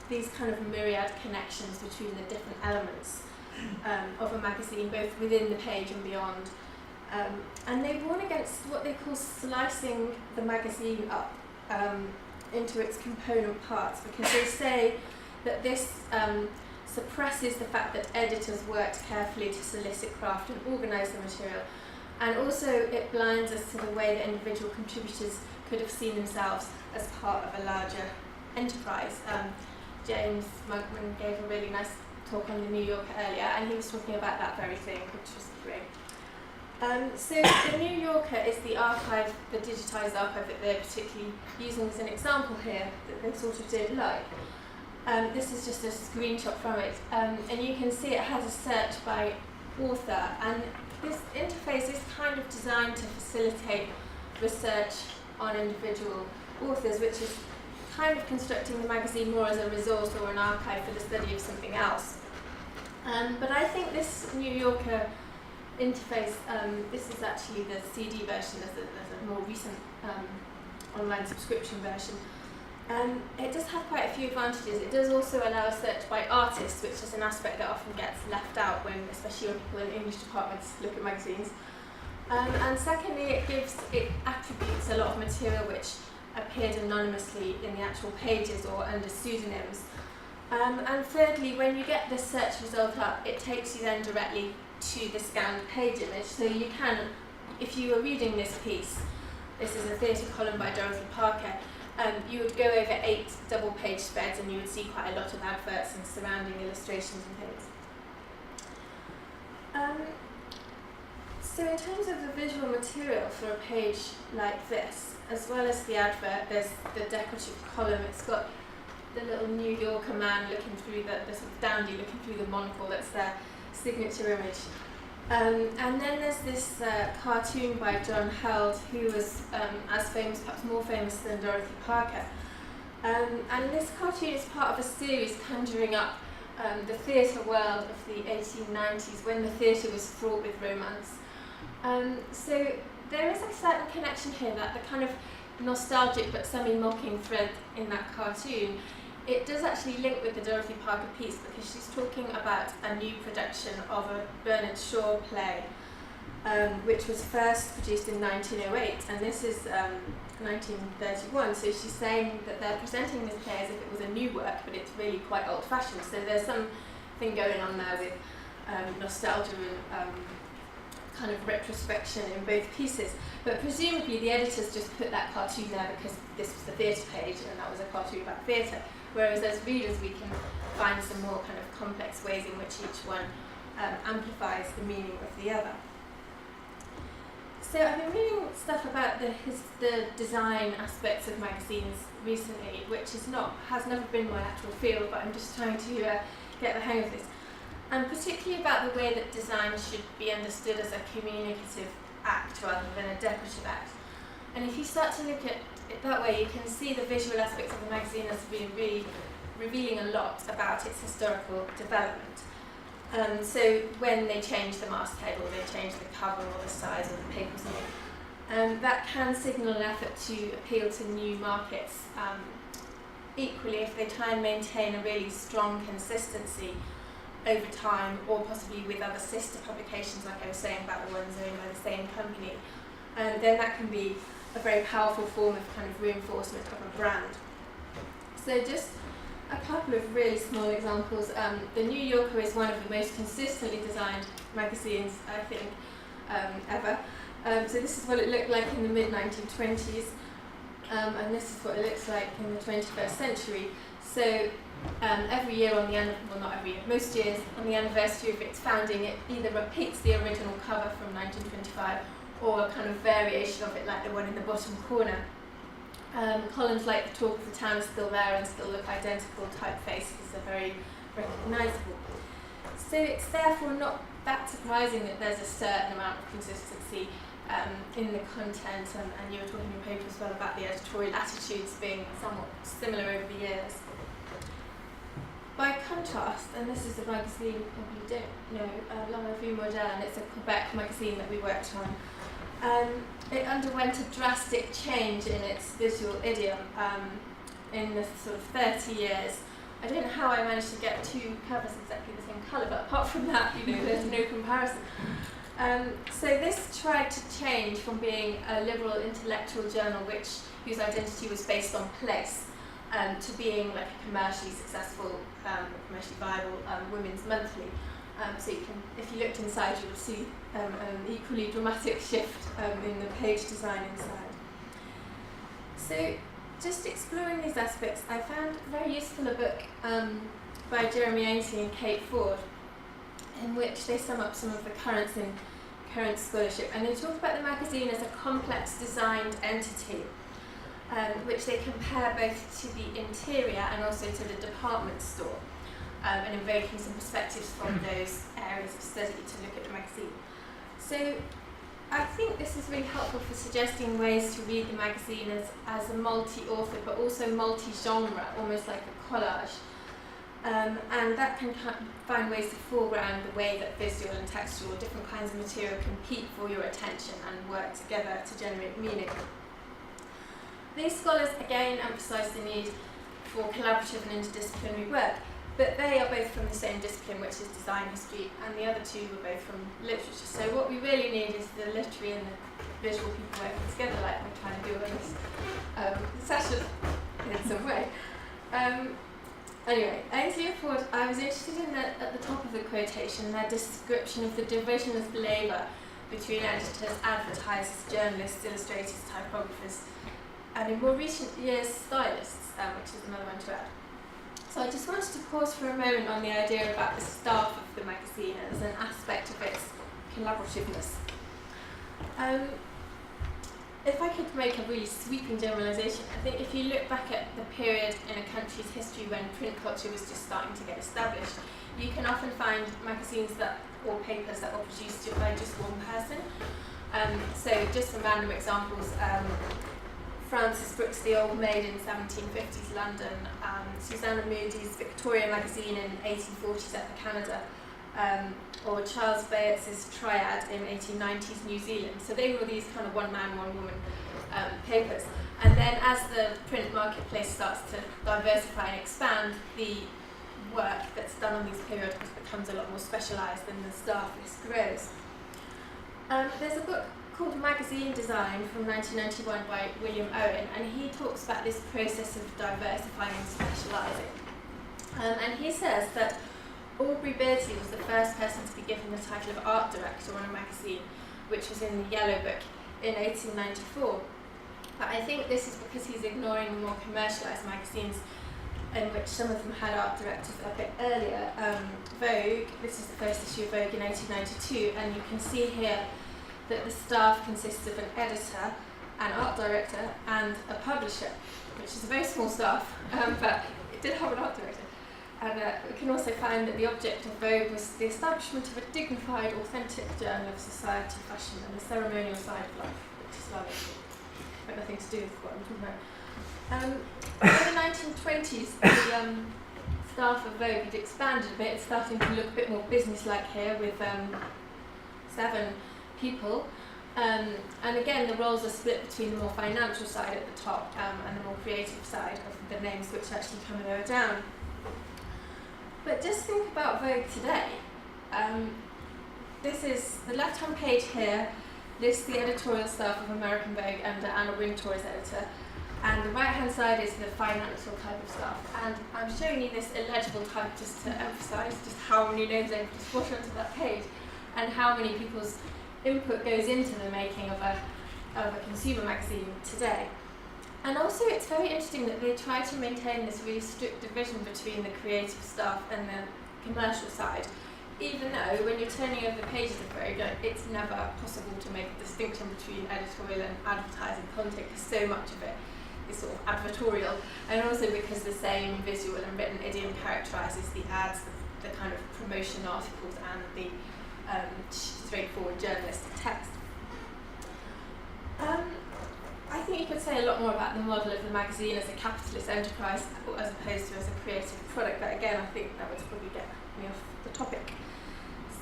these kind of myriad connections between the different elements of a magazine, both within the page and beyond. And they warn against what they call slicing the magazine up into its component parts, because they say that this suppresses the fact that editors worked carefully to solicit craft and organise the material, and also it blinds us to the way that individual contributors could have seen themselves as part of a larger enterprise. James Monkman gave a really nice talk on the New Yorker earlier, and he was talking about that very thing, which was great. So the New Yorker is the archive, the digitised archive that they're particularly using as an example here, that they sort of didn't like. This is just a screenshot from it, and you can see it has a search by author, and this interface is kind of designed to facilitate research on individual authors, which is kind of constructing the magazine more as a resource or an archive for the study of something else. But I think this New Yorker interface, this is actually the CD version, there's a more recent online subscription version. It does have quite a few advantages. It does also allow a search by artists, which is an aspect that often gets left out when, especially when people in English departments look at magazines. And secondly, it attributes a lot of material which appeared anonymously in the actual pages or under pseudonyms. And thirdly, when you get the search result up, it takes you then directly to the scanned page image. So you can, if you were reading this piece, this is a theatre column by Dorothy Parker, you would go over 8 double page spreads and you would see quite a lot of adverts and surrounding illustrations and things. So in terms of the visual material for a page like this, as well as the advert, there's the decorative column. It's got the little New Yorker man looking through the sort of dandy looking through the monocle. That's their signature image. And then there's this cartoon by John Held, who was as famous, perhaps more famous than Dorothy Parker. And this cartoon is part of a series conjuring up the theatre world of the 1890s, when the theatre was fraught with romance. So there is a certain connection here, that the kind of nostalgic but semi-mocking thread in that cartoon, it does actually link with the Dorothy Parker piece, because she's talking about a new production of a Bernard Shaw play, which was first produced in 1908, and this is 1931, so she's saying that they're presenting this play as if it was a new work, but it's really quite old-fashioned. So there's something going on there with nostalgia and kind of retrospection in both pieces. But presumably the editors just put that cartoon there because this was the theatre page and that was a cartoon about theatre, whereas as readers we can find some more kind of complex ways in which each one amplifies the meaning of the other. So I've been reading stuff about the design aspects of magazines recently, which has never been my actual field, but I'm just trying to get the hang of this. And particularly about the way that design should be understood as a communicative act rather than a decorative act. And if you start to look at it that way, you can see the visual aspects of the magazine as being really revealing a lot about its historical development. So when they change the masthead, or they change the cover or the size of the paper or something, that can signal an effort to appeal to new markets. Equally, if they try and maintain a really strong consistency over time, or possibly with other sister publications, like I was saying about the ones owned by the same company, then that can be a very powerful form of kind of reinforcement of a brand. So just a couple of really small examples. The New Yorker is one of the most consistently designed magazines, I think, ever. So this is what it looked like in the mid-1920s, and this is what it looks like in the 21st century. So every year on the not every year, most years on the anniversary of its founding, it either repeats the original cover from 1925 or a kind of variation of it, like the one in the bottom corner. Columns like the talk of the town are still there and still look identical. Typefaces are very recognisable. So it's therefore not that surprising that there's a certain amount of consistency in the content, and you were talking in your paper as well about the editorial attitudes being somewhat similar over the years. By contrast, and this is a magazine you probably don't know, La Revue Moderne, it's a Quebec magazine that we worked on. It underwent a drastic change in its visual idiom in the sort of 30 years. I don't know how I managed to get two covers exactly the same colour, but apart from that, there's no comparison. So this tried to change from being a liberal intellectual journal whose identity was based on place, to being like a commercially successful, commercially viable women's monthly. So you can, if you looked inside, you would see an equally dramatic shift in the page design inside. So just exploring these aspects, I found very useful a book by Jeremy Ainsley and Kate Ford, in which they sum up some of the currents in current scholarship, and they talk about the magazine as a complex designed entity, which they compare both to the interior and also to the department store, and invoking some perspectives from those areas of study to look at the magazine. So I think this is really helpful for suggesting ways to read the magazine as a multi-author but also multi-genre, almost like a collage. And that can find ways to foreground the way that visual and textual, different kinds of material compete for your attention and work together to generate meaning. These scholars again emphasise the need for collaborative and interdisciplinary work, but they are both from the same discipline, which is design history, and the other two were both from literature. So what we really need is the literary and the visual people working together, like we're trying to do on this session in some way. Anyway, Ainsley and Ford, I was interested in at the top of the quotation, their description of the division of labour between editors, advertisers, journalists, illustrators, typographers, and in more recent years, stylists, which is another one to add. So I just wanted to pause for a moment on the idea about the staff of the magazine as an aspect of its collaborativeness. If I could make a really sweeping generalisation, I think if you look back at the period in a country's history when print culture was just starting to get established, you can often find magazines or papers that were produced by just one person. So just some random examples, Frances Brooks the Old Maid in 1750s London, Susanna Moody's Victoria magazine in 1840s Upper Canada, or Charles Bayet's Triad in 1890s New Zealand. So they were these kind of one-man, one-woman papers. And then as the print marketplace starts to diversify and expand, the work that's done on these periodicals becomes a lot more specialised and the staff list grows. There's a book called Magazine Design from 1991 by William Owen, and he talks about this process of diversifying and specialising. And he says that Aubrey Beardsley was the first person to be given the title of art director on a magazine, which was in the Yellow Book in 1894. But I think this is because he's ignoring the more commercialised magazines in which some of them had art directors a bit earlier. Vogue, this is the first issue of Vogue in 1892, and you can see here that the staff consists of an editor, an art director, and a publisher, which is a very small staff, but it did have an art director. And we can also find that the object of Vogue was the establishment of a dignified, authentic journal of society, fashion, and the ceremonial side of life, which is lovely. But nothing to do with what I'm talking about. In the 1920s, the staff of Vogue had expanded a bit. It's starting to look a bit more business-like here with 7 people. And again, the roles are split between the more financial side at the top and the more creative side of the names which actually come lower down. But just think about Vogue today. This is the left-hand page here, lists the editorial staff of American Vogue under Anna Wintour as editor, and the right-hand side is the financial type of staff. And I'm showing you this illegible type just to emphasise just how many names they've just put onto that page, and how many people's input goes into the making of a consumer magazine today. And also it's very interesting that they try to maintain this really strict division between the creative staff and the commercial side, even though when you're turning over the pages of Vogue, it's never possible to make a distinction between editorial and advertising content, because so much of it is sort of advertorial, and also because the same visual and written idiom characterises the ads, the kind of promotion articles, and the straightforward journalistic text. I think you could say a lot more about the model of the magazine as a capitalist enterprise as opposed to as a creative product, but again I think that would probably get me off the topic.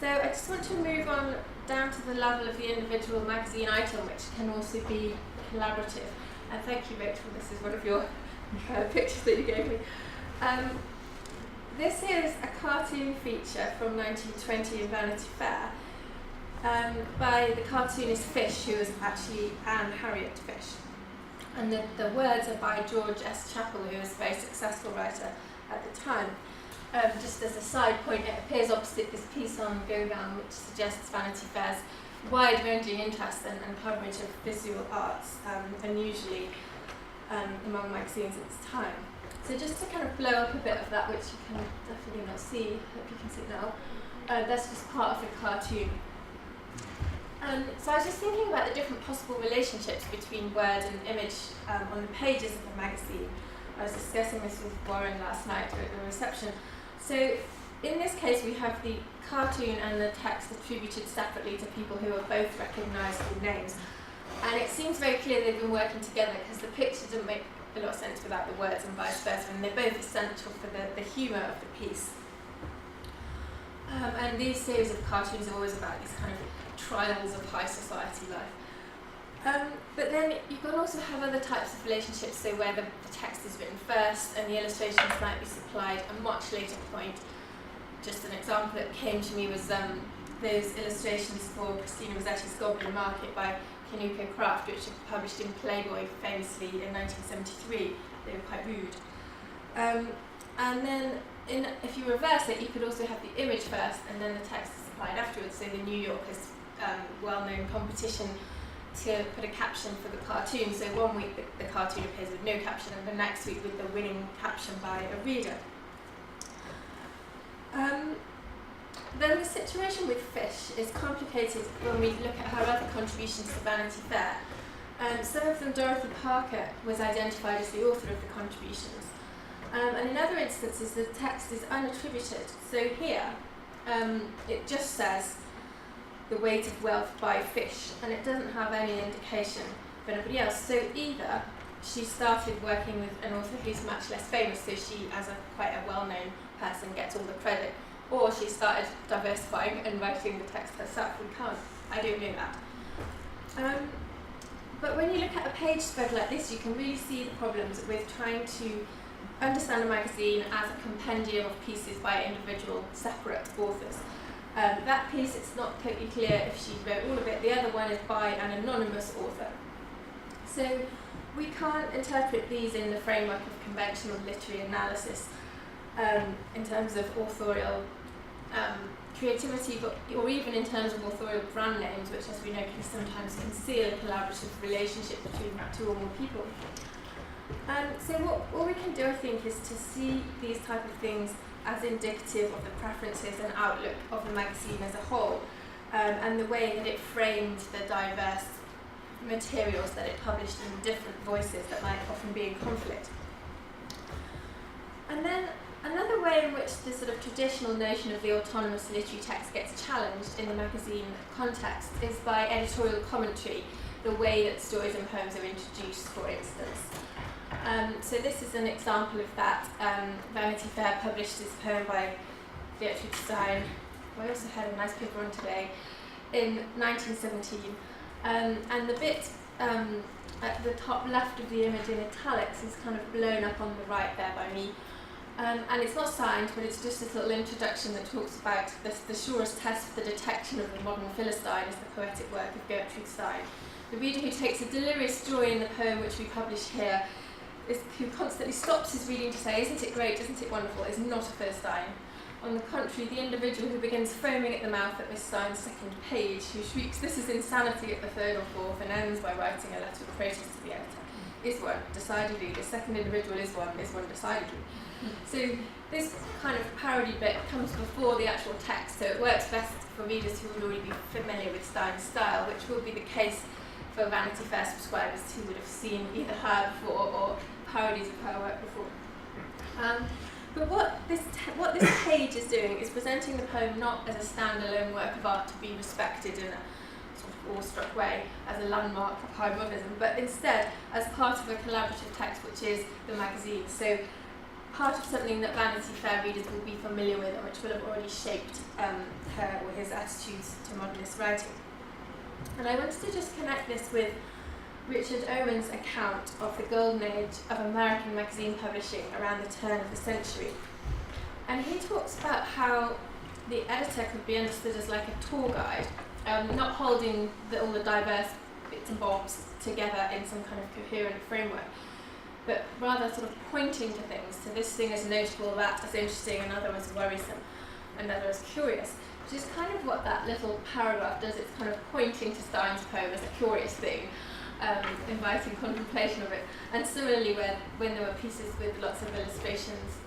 So I just want to move on down to the level of the individual magazine item, which can also be collaborative. And thank you, Rachel, this is one of your pictures that you gave me. This is a cartoon feature from 1920 in Vanity Fair by the cartoonist Fish, who was actually Anne Harriet Fish. And the words are by George S. Chappell, who was a very successful writer at the time. Just as a side point, it appears opposite this piece on Gauguin, which suggests Vanity Fair's wide-ranging interest and coverage of visual arts, unusually among magazines at this time. So just to kind of blow up a bit of that, which you can definitely not see, hope you can see it now, that's just part of the cartoon. So I was just thinking about the different possible relationships between word and image on the pages of the magazine. I was discussing this with Warren last night at the reception. So in this case we have the cartoon and the text attributed separately to people who are both recognisable names. And it seems very clear they've been working together, because the picture doesn't make a lot of sense without the words and vice versa, and they're both essential for the humour of the piece. And these series of cartoons are always about these kind of trials of high society life. But then you can also have other types of relationships, so where the text is written first and the illustrations might be supplied at a much later point. Just an example that came to me was those illustrations for Christina Rossetti's Goblin Market by Kinuko Craft, which were published in Playboy famously in 1973. They were quite rude. And then if you reverse it, you could also have the image first and then the text is supplied afterwards. So the New Yorker's well-known competition to put a caption for the cartoon. So one week the cartoon appears with no caption, and the next week with the winning caption by a reader. then the situation with fish is complicated when we look at her other contributions to Vanity Fair. Some of them, Dorothy Parker was identified as the author of the contributions. And in other instances, the text is unattributed. So here, it just says the weight of wealth by fish, and it doesn't have any indication of anybody else. So either she started working with an author who's much less famous, so she, as quite a well-known person, gets all the credit, or she started diversifying and writing the text herself. I don't know that. But when you look at a page spread like this, you can really see the problems with trying to understand a magazine as a compendium of pieces by individual separate authors. That piece, it's not totally clear if she wrote all of it. The other one is by an anonymous author. So we can't interpret these in the framework of conventional literary analysis in terms of authorial creativity, or even in terms of authorial brand names, which, as we know, can sometimes conceal a collaborative relationship between two or more people. So what we can do, I think, is to see these type of things as indicative of the preferences and outlook of the magazine as a whole, and the way that it framed the diverse materials that it published in different voices that might often be in conflict. And then another way in which the sort of traditional notion of the autonomous literary text gets challenged in the magazine context is by editorial commentary, the way that stories and poems are introduced, for instance. So this is an example of that. Vanity Fair published this poem by Gertrude Stein. I also had a nice paper on today, in 1917. And the bit at the top left of the image in italics is kind of blown up on the right there by me. And it's not signed, but it's just this little introduction that talks about the surest test for the detection of the modern Philistine is the poetic work of Gertrude Stein. The reader who takes a delirious joy in the poem which we publish here, who constantly stops his reading to say, "Isn't it great, isn't it wonderful," is not a Philistine. On the contrary, the individual who begins foaming at the mouth at Miss Stein's second page, who shrieks, "This is insanity," at the third or fourth, and ends by writing a letter of protest to the editor, is one, decidedly. The second individual is one, decidedly. So this kind of parody bit comes before the actual text, so it works best for readers who would already be familiar with Stein's style, which will be the case for Vanity Fair subscribers who would have seen either her before or parodies of her work before. But what this page is doing is presenting the poem not as a standalone work of art to be respected in a sort of awestruck way, as a landmark of high modernism, but instead as part of a collaborative text which is the magazine. So part of something that Vanity Fair readers will be familiar with and which will have already shaped her or his attitudes to modernist writing. And I wanted to just connect this with Richard Owen's account of the golden age of American magazine publishing around the turn of the century. And he talks about how the editor could be understood as like a tour guide, not holding all the diverse bits and bobs together in some kind of coherent framework, but rather sort of pointing to things. So this thing is notable, that is interesting, another is worrisome, another is curious, which is kind of what that little paragraph does. It's kind of pointing to Stein's poem as a curious thing, inviting contemplation of it. And similarly, when there were pieces with lots of illustrations,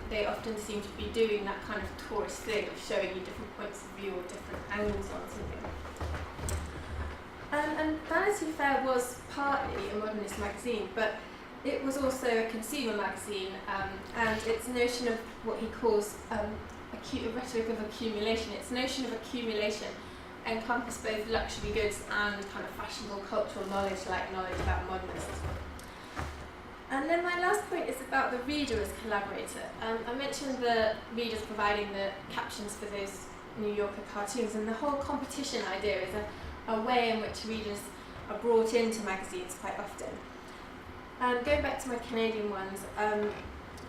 they often seem to be doing that kind of tourist thing of showing you different points of view or different angles on something. And Vanity Fair was partly a modernist magazine, but it was also a consumer magazine, and its notion of what he calls a rhetoric of accumulation, its notion of accumulation encompassed both luxury goods and kind of fashionable cultural knowledge, like knowledge about modernists. And then my last point is about the reader as collaborator. I mentioned the readers providing the captions for those New Yorker cartoons, and the whole competition idea is a way in which readers are brought into magazines quite often. Going back to my Canadian ones,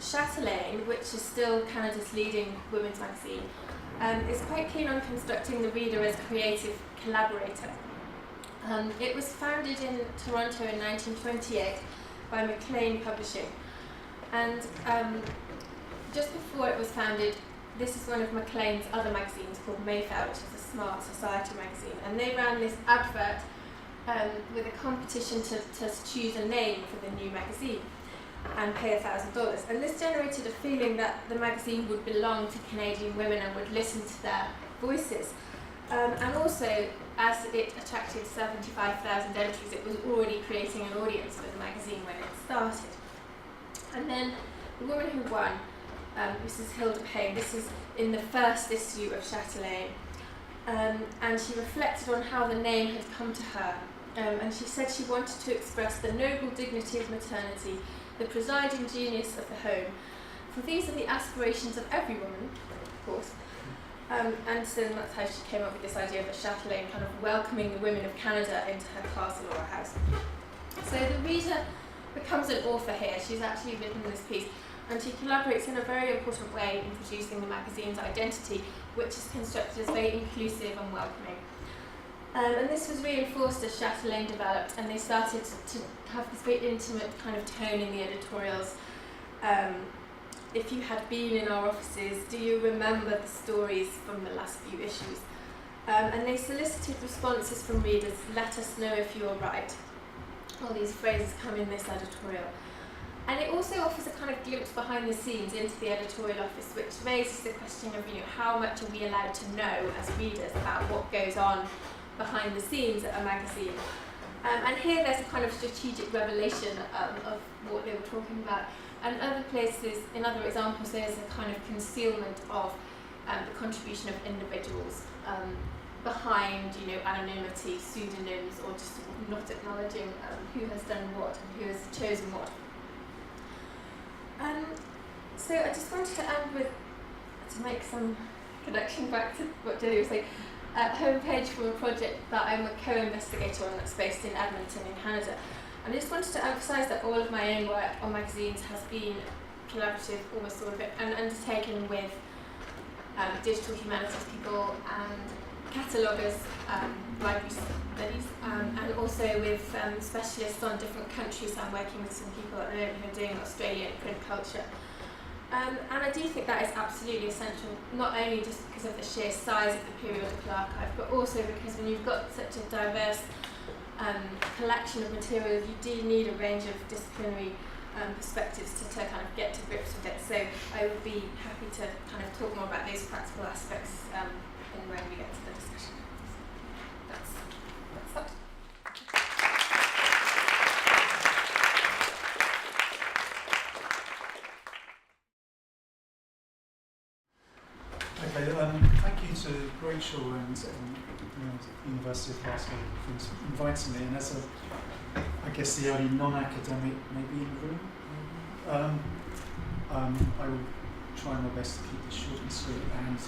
Chatelaine, which is still Canada's leading women's magazine, is quite keen on constructing the reader as a creative collaborator. It was founded in Toronto in 1928 by Maclean Publishing, and just before it was founded, this is one of Maclean's other magazines called Mayfair, which is a smart society magazine, and they ran this advert with a competition to choose a name for the new magazine and pay $1,000. And this generated a feeling that the magazine would belong to Canadian women and would listen to their voices. And also, as it attracted 75,000 entries, it was already creating an audience for the magazine when it started. And then the woman who won, Mrs. Hilda Payne, this is in the first issue of Chatelaine, and she reflected on how the name had come to her. And she said she wanted to express the noble dignity of maternity, the presiding genius of the home. For these are the aspirations of every woman, of course. And so that's how she came up with this idea of a chatelaine kind of welcoming the women of Canada into her castle or house. So the reader becomes an author here. She's actually written this piece, and she collaborates in a very important way in producing the magazine's identity, which is constructed as very inclusive and welcoming. And this was reinforced as Chatelaine developed, and they started to have this very intimate kind of tone in the editorials. If you had been in our offices, do you remember the stories from the last few issues? And they solicited responses from readers, let us know if you're right. All these phrases come in this editorial. And it also offers a kind of glimpse behind the scenes into the editorial office, which raises the question of, how much are we allowed to know as readers about what goes on behind the scenes at a magazine. And here there's a kind of strategic revelation of what they were talking about. And other places, in other examples, there's a kind of concealment of the contribution of individuals behind, anonymity, pseudonyms, or just not acknowledging who has done what and who has chosen what. So I just wanted to end with, to make some connection back to what Jenny was saying, a homepage from a project that I'm a co-investigator on that's based in Edmonton in Canada. And I just wanted to emphasise that all of my own work on magazines has been collaborative, almost all of it, and undertaken with digital humanities people and cataloguers, library studies, and also with specialists on different countries. I'm working with some people at the moment who are doing Australian print culture. And I do think that is absolutely essential, not only just because of the sheer size of the periodical archive, but also because when you've got such a diverse collection of material, you do need a range of disciplinary perspectives to kind of get to grips with it. So I would be happy to kind of talk more about those practical aspects when we get to the discussion. That's that. Okay, thank you to Rachel and University of Glasgow for inviting me, and as I guess the only non-academic maybe in the room. I will try my best to keep this short and sweet and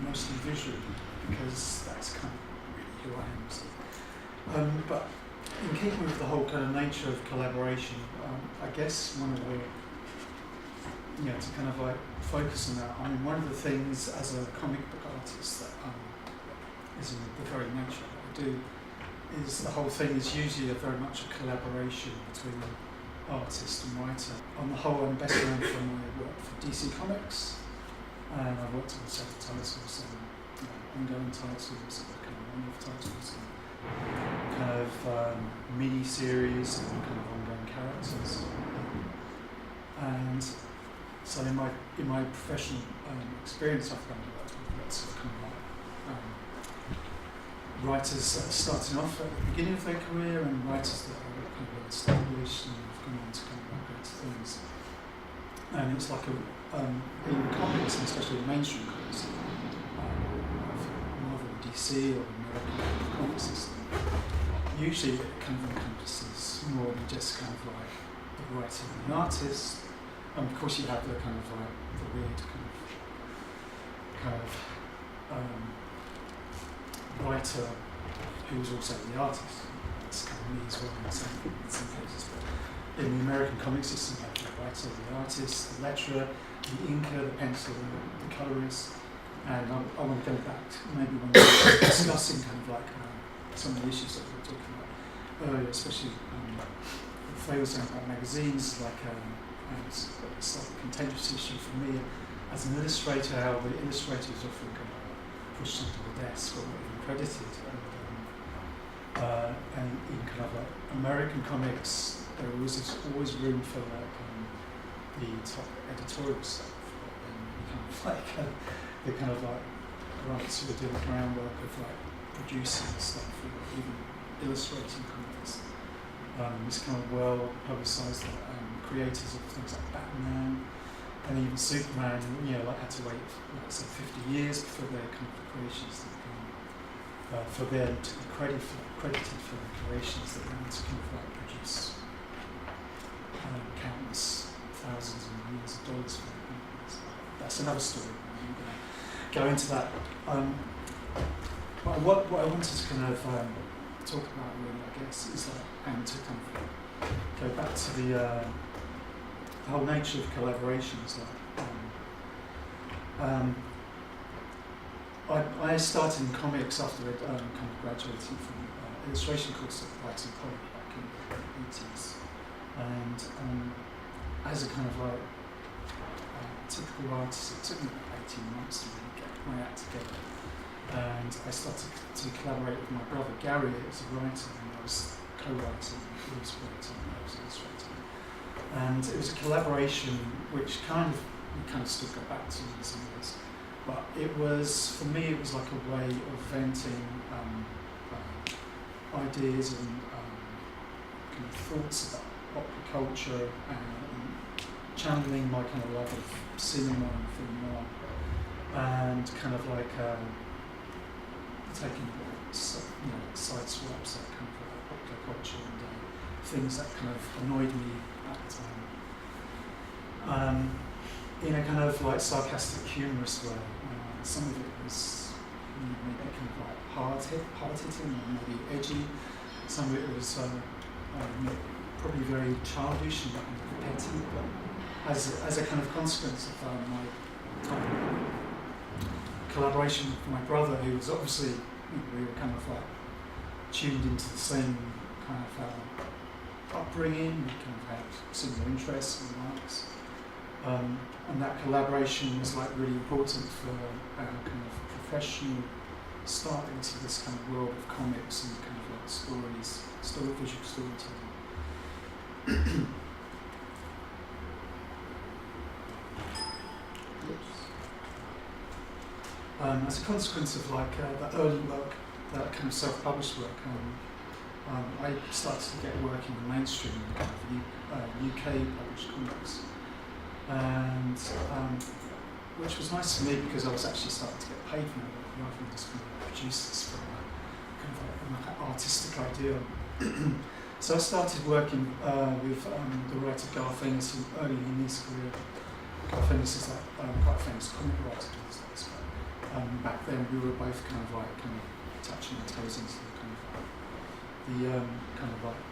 mostly visual, because that's kind of really who I am. So. But in keeping with the whole kind of nature of collaboration, I guess one of the to kind of like focus on that. I mean, one of the things as a comic book artist that is in the very nature of what I do is the whole thing is usually very much a collaboration between artist and writer. On the whole, I'm best known for my work for DC Comics, and I've worked on several titles and ongoing titles, and kind of one-off titles, and kind of mini-series and kind of ongoing characters. And so in my professional experience, I've kind of worked with lots of kind of writers that are starting off at the beginning of their career, and writers that are kind of well established and have gone on to kind of great things. And it's like in comics, and especially in mainstream comics, Marvel, DC, or American comic system, usually it kind of encompasses more than just kind of like the writer and the artist. And of course, you have the kind of like the weird kind of writer who's also the artist. It's kind of me as well in some cases. But in the American comic system, you have the writer, the artist, the letterer, the inker, the pencil, the colorist. And I want to go back to maybe when we were discussing kind of like some of the issues that we were talking about earlier, especially Faye was saying about magazines, like. And it's like a contentious issue for me as an illustrator, how the illustrator is often kind of pushed onto the desk or not even credited. And in kind of like American comics, there is always room for like the top editorial stuff, and kind of like the kind of like writers who are doing the groundwork of like producing stuff or even illustrating comics. It's kind of well publicised that creators of things like Batman and even Superman, like had to wait, like say, 50 years before their kind of creations to become, for them to be credited for the creations that went to kind of like produce countless thousands and millions of dollars for their companies. That's another story. I'm going to go into that. But what I wanted to kind of talk about really, I guess, is like, and to kind of go back to the whole nature of collaborations. I started in comics after kind of graduating from illustration course at Brighton College back in the 80s, and as a kind of like typical artist, it took me about 18 months to really get my act together, and I started to collaborate with my brother Gary as a writer, and I was co-writing, he was writing, I was illustrating. And it was a collaboration which we kind of still got back to in some ways. But it was, for me, it was like a way of venting ideas and kind of thoughts about popular culture and channeling my kind of love of cinema and film noir, and kind of like taking side swipes at kind of popular culture and things that kind of annoyed me at the time, in a kind of like sarcastic, humorous way. Some of it was maybe kind of like hard-hitting or maybe edgy. Some of it was probably very childish and petty, but as a kind of consequence of my collaboration with my brother, who was obviously, we were kind of like tuned into the same kind of upbringing, we kind of had similar interests and likes. And that collaboration was like really important for our kind of professional start into this kind of world of comics and kind of like visual storytelling. As a consequence of like the early work, that kind of self-published work, I started to get work in the mainstream kind of UK published comics. And which was nice for me because I was actually starting to get paid for it rather than just kind of produce this for kind of like an artistic idea. So I started working with the writer Garth Ennis early in his career. Garth Ennis is like quite a famous comic writer these days, but back then we were both kind of touching our toes into the kind of like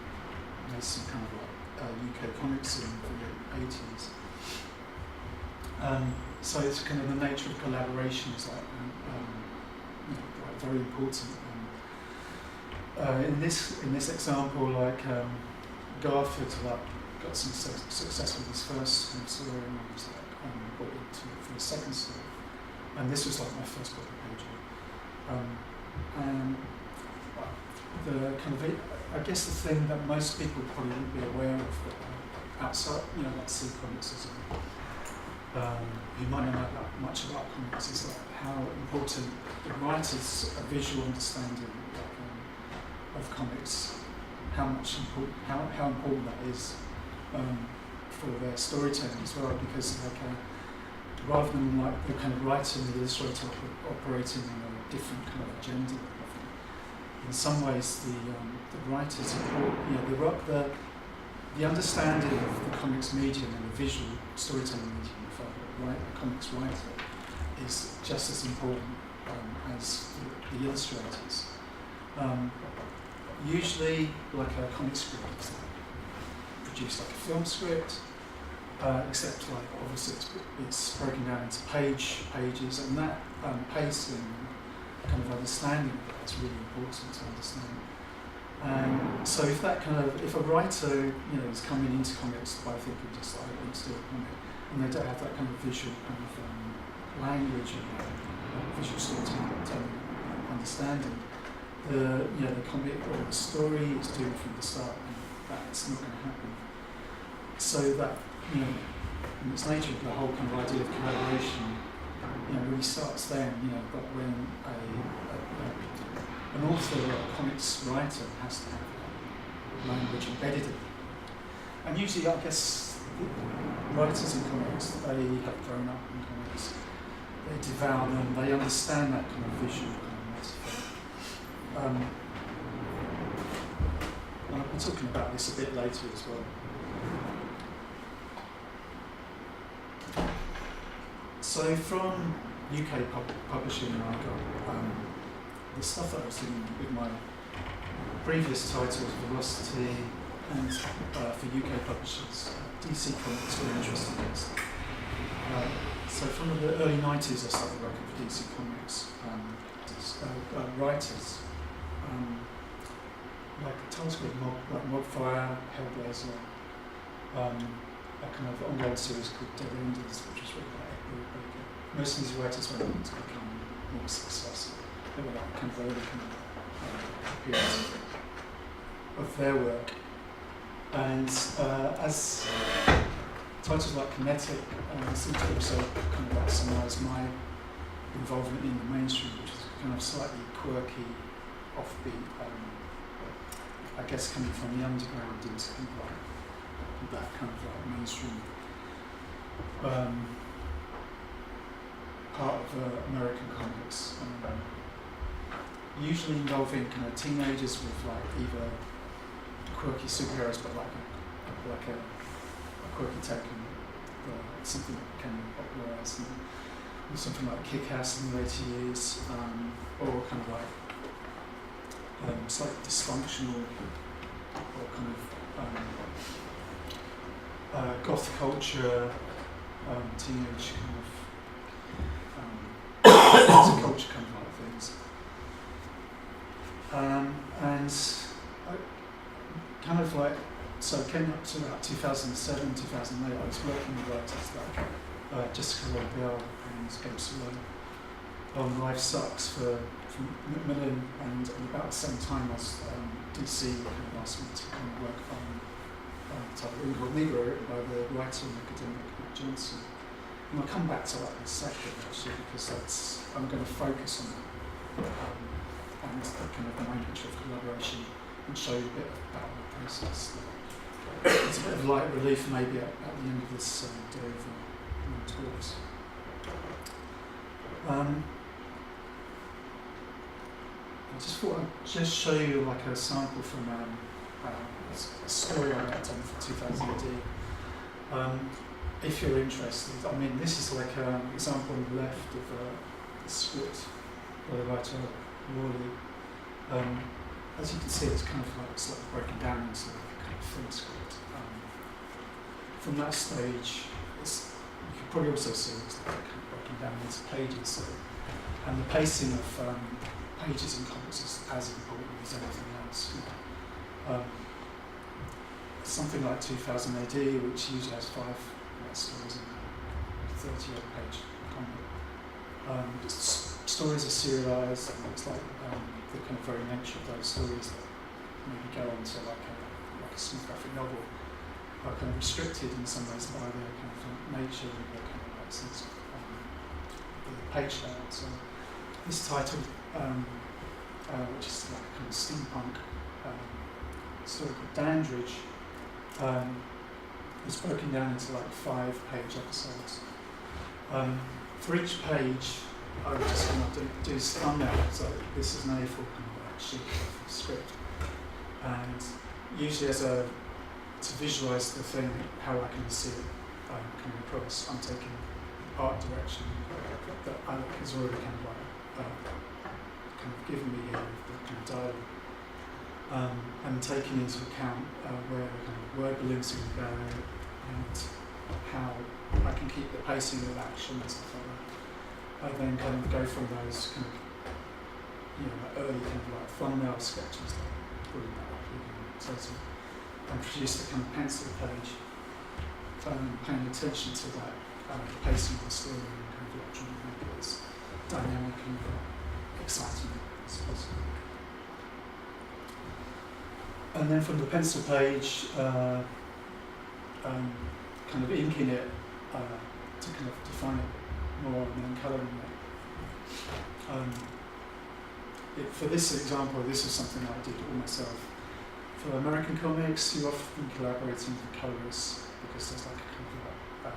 nascent kind of like UK comics in the 80s. So it's kind of the nature of collaboration is like very important. In this example, like Garth had got some success with his first story, and I was like brought into it for the second story, and this was like my first book of poetry. And the kind of I guess the thing that most people probably wouldn't be aware of outside, like see comics as who might not know much about comics is like how important the writer's visual understanding of comics, how important that is for their storytelling as well, because like rather than like the kind of writer and the illustrator operating on a different kind of agenda, in some ways the writer's important, the understanding of the comics medium and the visual storytelling medium of a comics writer is just as important as the illustrators. Usually, like a comic script is produced like a film script, except like obviously it's broken down into pages, and that pacing, kind of understanding of that is really important to understand. So if a writer is coming into comics by thinking just like let's do a comic, and they don't have that kind of visual kind of language and visual storytelling understanding, the comic or the story is doomed from the start, and that's not going to happen. So that in its nature, the whole kind of idea of collaboration really starts then, but when an author or a comics writer has to have language embedded in it. And usually, I guess, writers in comics, they have grown up in comics, they devour them, they understand that kind of visual kind of metaphor. And I'll be talking about this a bit later as well. So from UK publishing, I got the stuff that I was doing with my previous titles, Velocity, and for UK publishers, DC Comics were interested in this. So from the early 90s I started working for DC Comics, writers, like titles like Mobfire, Hellblazer, a kind of ongoing series called Dead Enders, which was written by Edgehill. Most of these writers went on to become more successful. They were like kind of early periods of their work. And as titles like Kinetic seem to also kind of like summarise my involvement in the mainstream, which is kind of slightly quirky, offbeat, I guess coming from the underground into kind of like that kind of like mainstream part of American comics. Usually involving kind of teenagers with like either quirky superheroes, but like a quirky take on something that became popularised, and something like Kick-Ass in the later years, or kind of like slightly dysfunctional, or kind of goth culture, teenage kind of culture kind of like things. And I kind of like, so I came up to about 2007, 2008, I was working with writers like Jessica Bell and Gabe Salone on Life Sucks from Macmillan, and about the same time as DC kind of asked me to kind of work on a title Incognito written by the writer and academic Matt Johnson. And I'll come back to that in a second actually, because I'm going to focus on that. And kind of the nature of collaboration, and show you a bit about the process. It's a bit of light relief maybe at the end of this day of the talks. I just thought I'd just show you like a sample from a story I worked on for 2000 AD. If you're interested, I mean, this is like an example on the left of a script by the writer Worley. As you can see, it's kind of like slightly broken down into a kind of film script. From that stage, you can probably also see it's like kind of broken down into pages. So, and the pacing of pages in comics is as important as anything else. Something like 2000 AD, which usually has 5 stories in a 30-odd page comic. Stories are serialised, and it's like the kind of very nature of those stories that maybe go on to like a small graphic novel are kind of restricted in some ways by their kind of nature and their kind of like sense of the page layout. So this title, which is like a kind of steampunk story called Dandridge, is broken down into like 5-page episodes. For each page, I was just going to do this thumbnail, so this is an A4 kind of like sheet of script. And usually to visualise the thing, how I can see it coming across, I'm taking art direction that Alec has already kind of given me here with the kind of dialogue. And taking into account where the kind of word balloons are going to go and how I can keep the pacing of action and stuff like that. I then kind of go from those kind of, early kind of like thumbnail sketches, like putting that up and produce the kind of pencil page, paying attention to that, the pacing of the story, and kind of like trying to make it as dynamic and exciting as possible. And then from the pencil page, kind of inking it to kind of define it more and then colouring it. For this example, this is something I did all myself. For American comics, you're often collaborating with colourists because there's like a kind of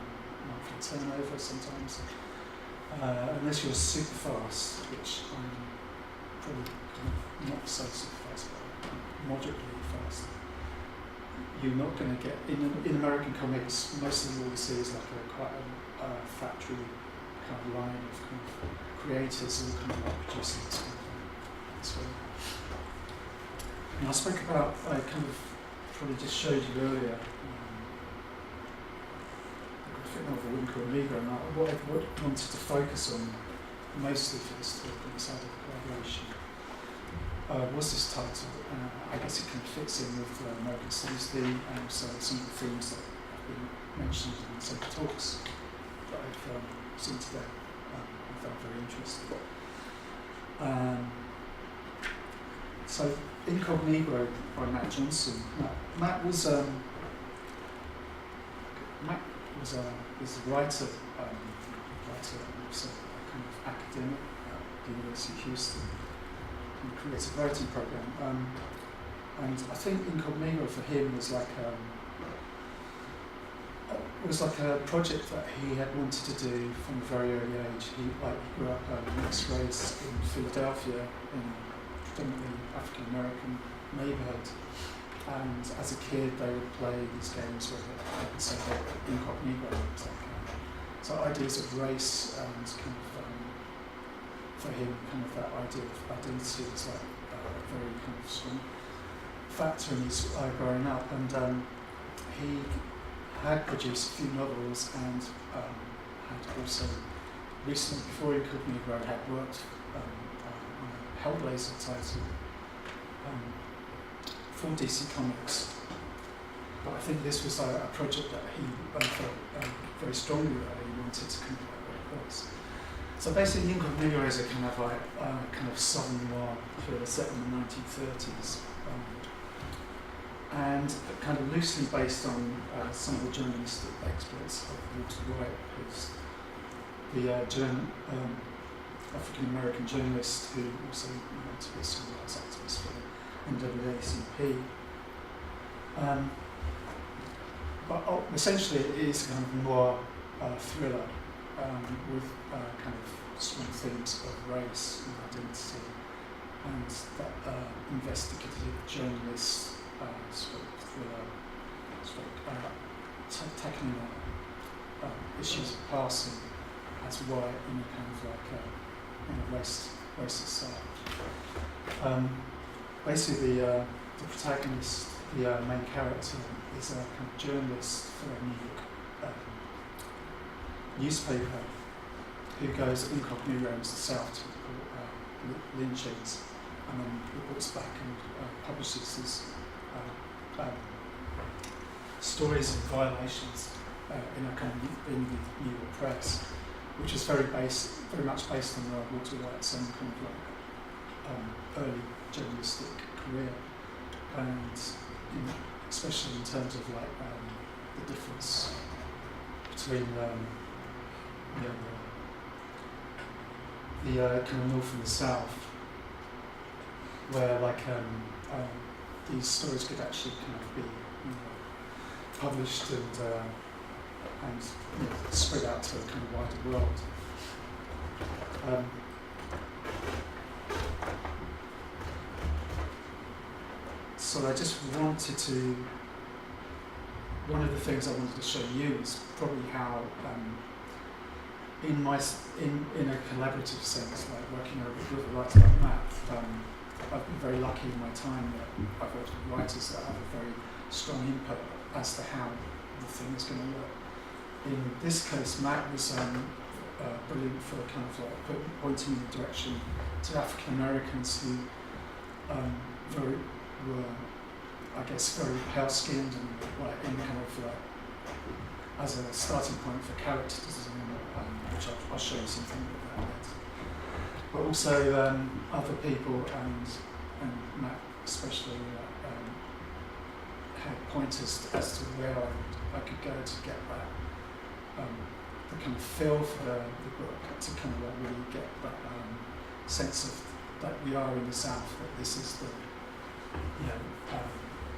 monthly turnover sometimes. Unless you're super fast, which I'm probably kind of not so super fast, but moderately fast, you're not going to get, in American comics, mostly all we see is like quite a factory kind of line of kind of creators all kind of like producing this kind of thing. So, and I spoke about, I kind of probably just showed you earlier, the graphic novel Wouldn't Call Negro, and what I wanted to focus on mostly for this talk on the side of the collaboration was this title. I guess it kind of fits in with American Studies theme and also some of the themes that have been mentioned in some of the talks that I've seen today. I found very interesting. So, Incognito by Matt Johnson. Matt was a writer, and also a kind of academic at the University of Houston. And creative writing program, and I think Incognito for him was like a project that he had wanted to do from a very early age. He grew up mixed race in Philadelphia, in a predominantly African American neighborhood, and as a kid they would play these games where they would say they were incognito, so ideas of race and kind of for him, kind of that idea of identity was like a very kind of strong factor in his growing up. And he had produced a few novels and had also recently, before Incognito, had worked on a Hellblazer title for DC Comics. But I think this was a project that he felt very strongly that he wanted to kind of work with. So basically, Incognito is a kind of southern noir thriller set in the 1930s, and kind of loosely based on some of the journalistic exploits of Walter White, who's the African American journalist who also went to be a civil rights activist for the NAACP. But essentially, it is a kind of noir thriller. With kind of strong themes of race and identity, and that investigative journalist thriller, tackling issues of passing as white in a kind of like racist side. Basically, the protagonist, the main character, is a kind of journalist for a New York newspaper who goes incognito into the South to report lynchings, and then reports back and publishes these stories of violations in the New York press, which is very much based on Walter White's own kind of early journalistic career, and especially in terms of the difference between the kind of north and the south, where these stories could actually kind of be published and spread out to a kind of wider world. So I just wanted to. One of the things I wanted to show you is probably how. In a collaborative sense, like working with a writer like Matt, I've been very lucky in my time that I've worked with writers that have a very strong input as to how the thing is going to work. In this case, Matt was brilliant for kind of like pointing in the direction to African Americans who were, I guess, very pale-skinned and in kind of as a starting point for character design, which I'll show you something about later. But also other people and Matt especially had pointers as to where I could go to get that the kind of feel for the book, to kind of like really get that sense of that we are in the South, that this is the, you know,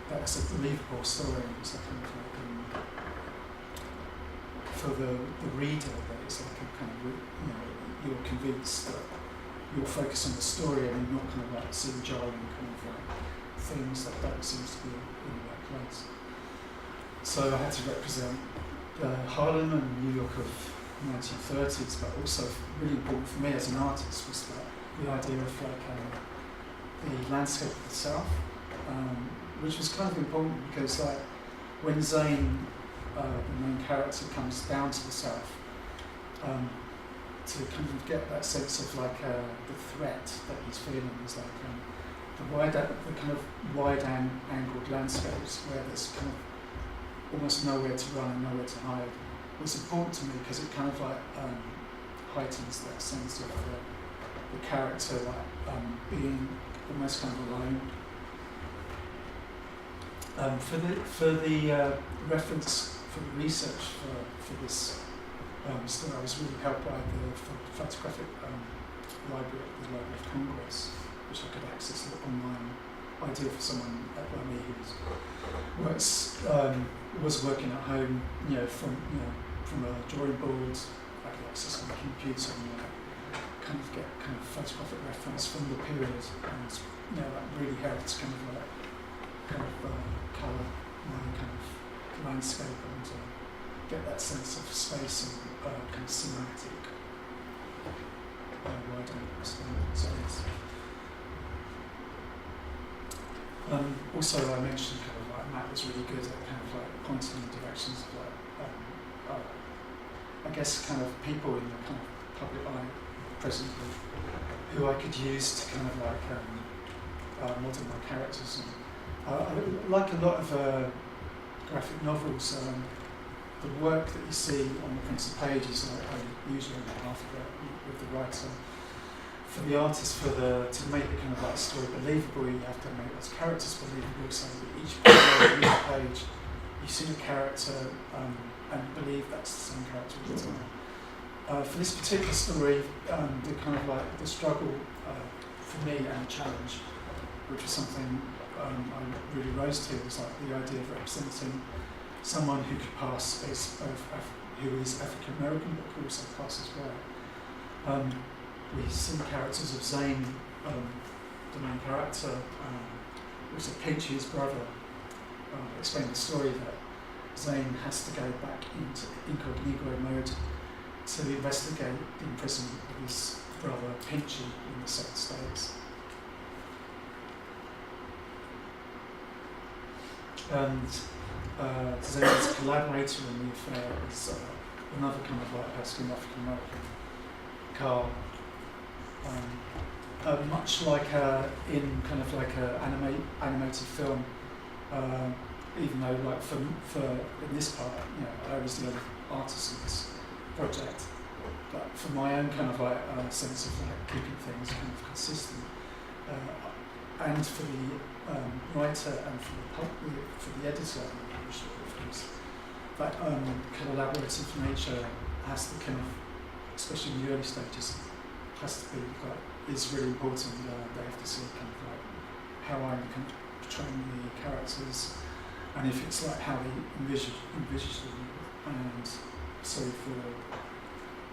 that's a believable story. It's like kind of like, for the reader, that it's like a kind of, you know, you're convinced that you'll focus on the story and you're not kind of like seeing jarring kind of like things that don't seem to be in the right place. So I had to represent Harlem and New York of 1930s, but also really important for me as an artist was like the idea of like the landscape of the South, which was kind of important because like when Zane, the main character, comes down to the South, to kind of get that sense of like the threat that he's feeling is like the kind of wide-angled landscapes where there's kind of almost nowhere to run and nowhere to hide was important to me because it kind of like heightens that sense of the character like being almost kind of alone. For the reference for the research for this story, I was really helped by the photographic library at the Library of Congress, which I could access online. Ideal for someone like me who was working at home, you know, from a drawing board. I could access on the computer and kind of get kind of photographic reference from the period, and you know that really helped kind of colour my kind of landscape and get that sense of space and kind of cinematic wide-angle experience. Also, I mentioned kind of like Matt was really good at kind of like pointing in directions of like, I guess kind of people in the kind of public eye presently who I could use to kind of like model my characters. And I like a lot of graphic novels. The work that you see on the printed page is like usually on behalf of with the writer. For the artist, to make the kind of like story believable, you have to make those characters believable. So that each page, you see a character and believe that's the same character all the time. For this particular story, the kind of like the struggle for me and the challenge, which was something I really rose to, was like the idea of representing someone who could pass as who is African American but could also pass as well. We see characters of Zane, the main character, also Peachy, his brother, explain the story that Zane has to go back into incognito mode to investigate the imprisonment of his brother Peachy in the South States. And Zane's collaborator in the affair is another kind of like African American, Carl. Much like in kind of like a animated film, even though like for in this part, you know, I was the only artist in this project, but for my own kind of like sense of like keeping things kind of consistent, and for the writer and for the editor, that collaborative nature has to kind of, especially in the early stages, has to be like, is really important. They have to see kind of like how I'm kind of portraying the characters, and if it's like how they envisage them. And so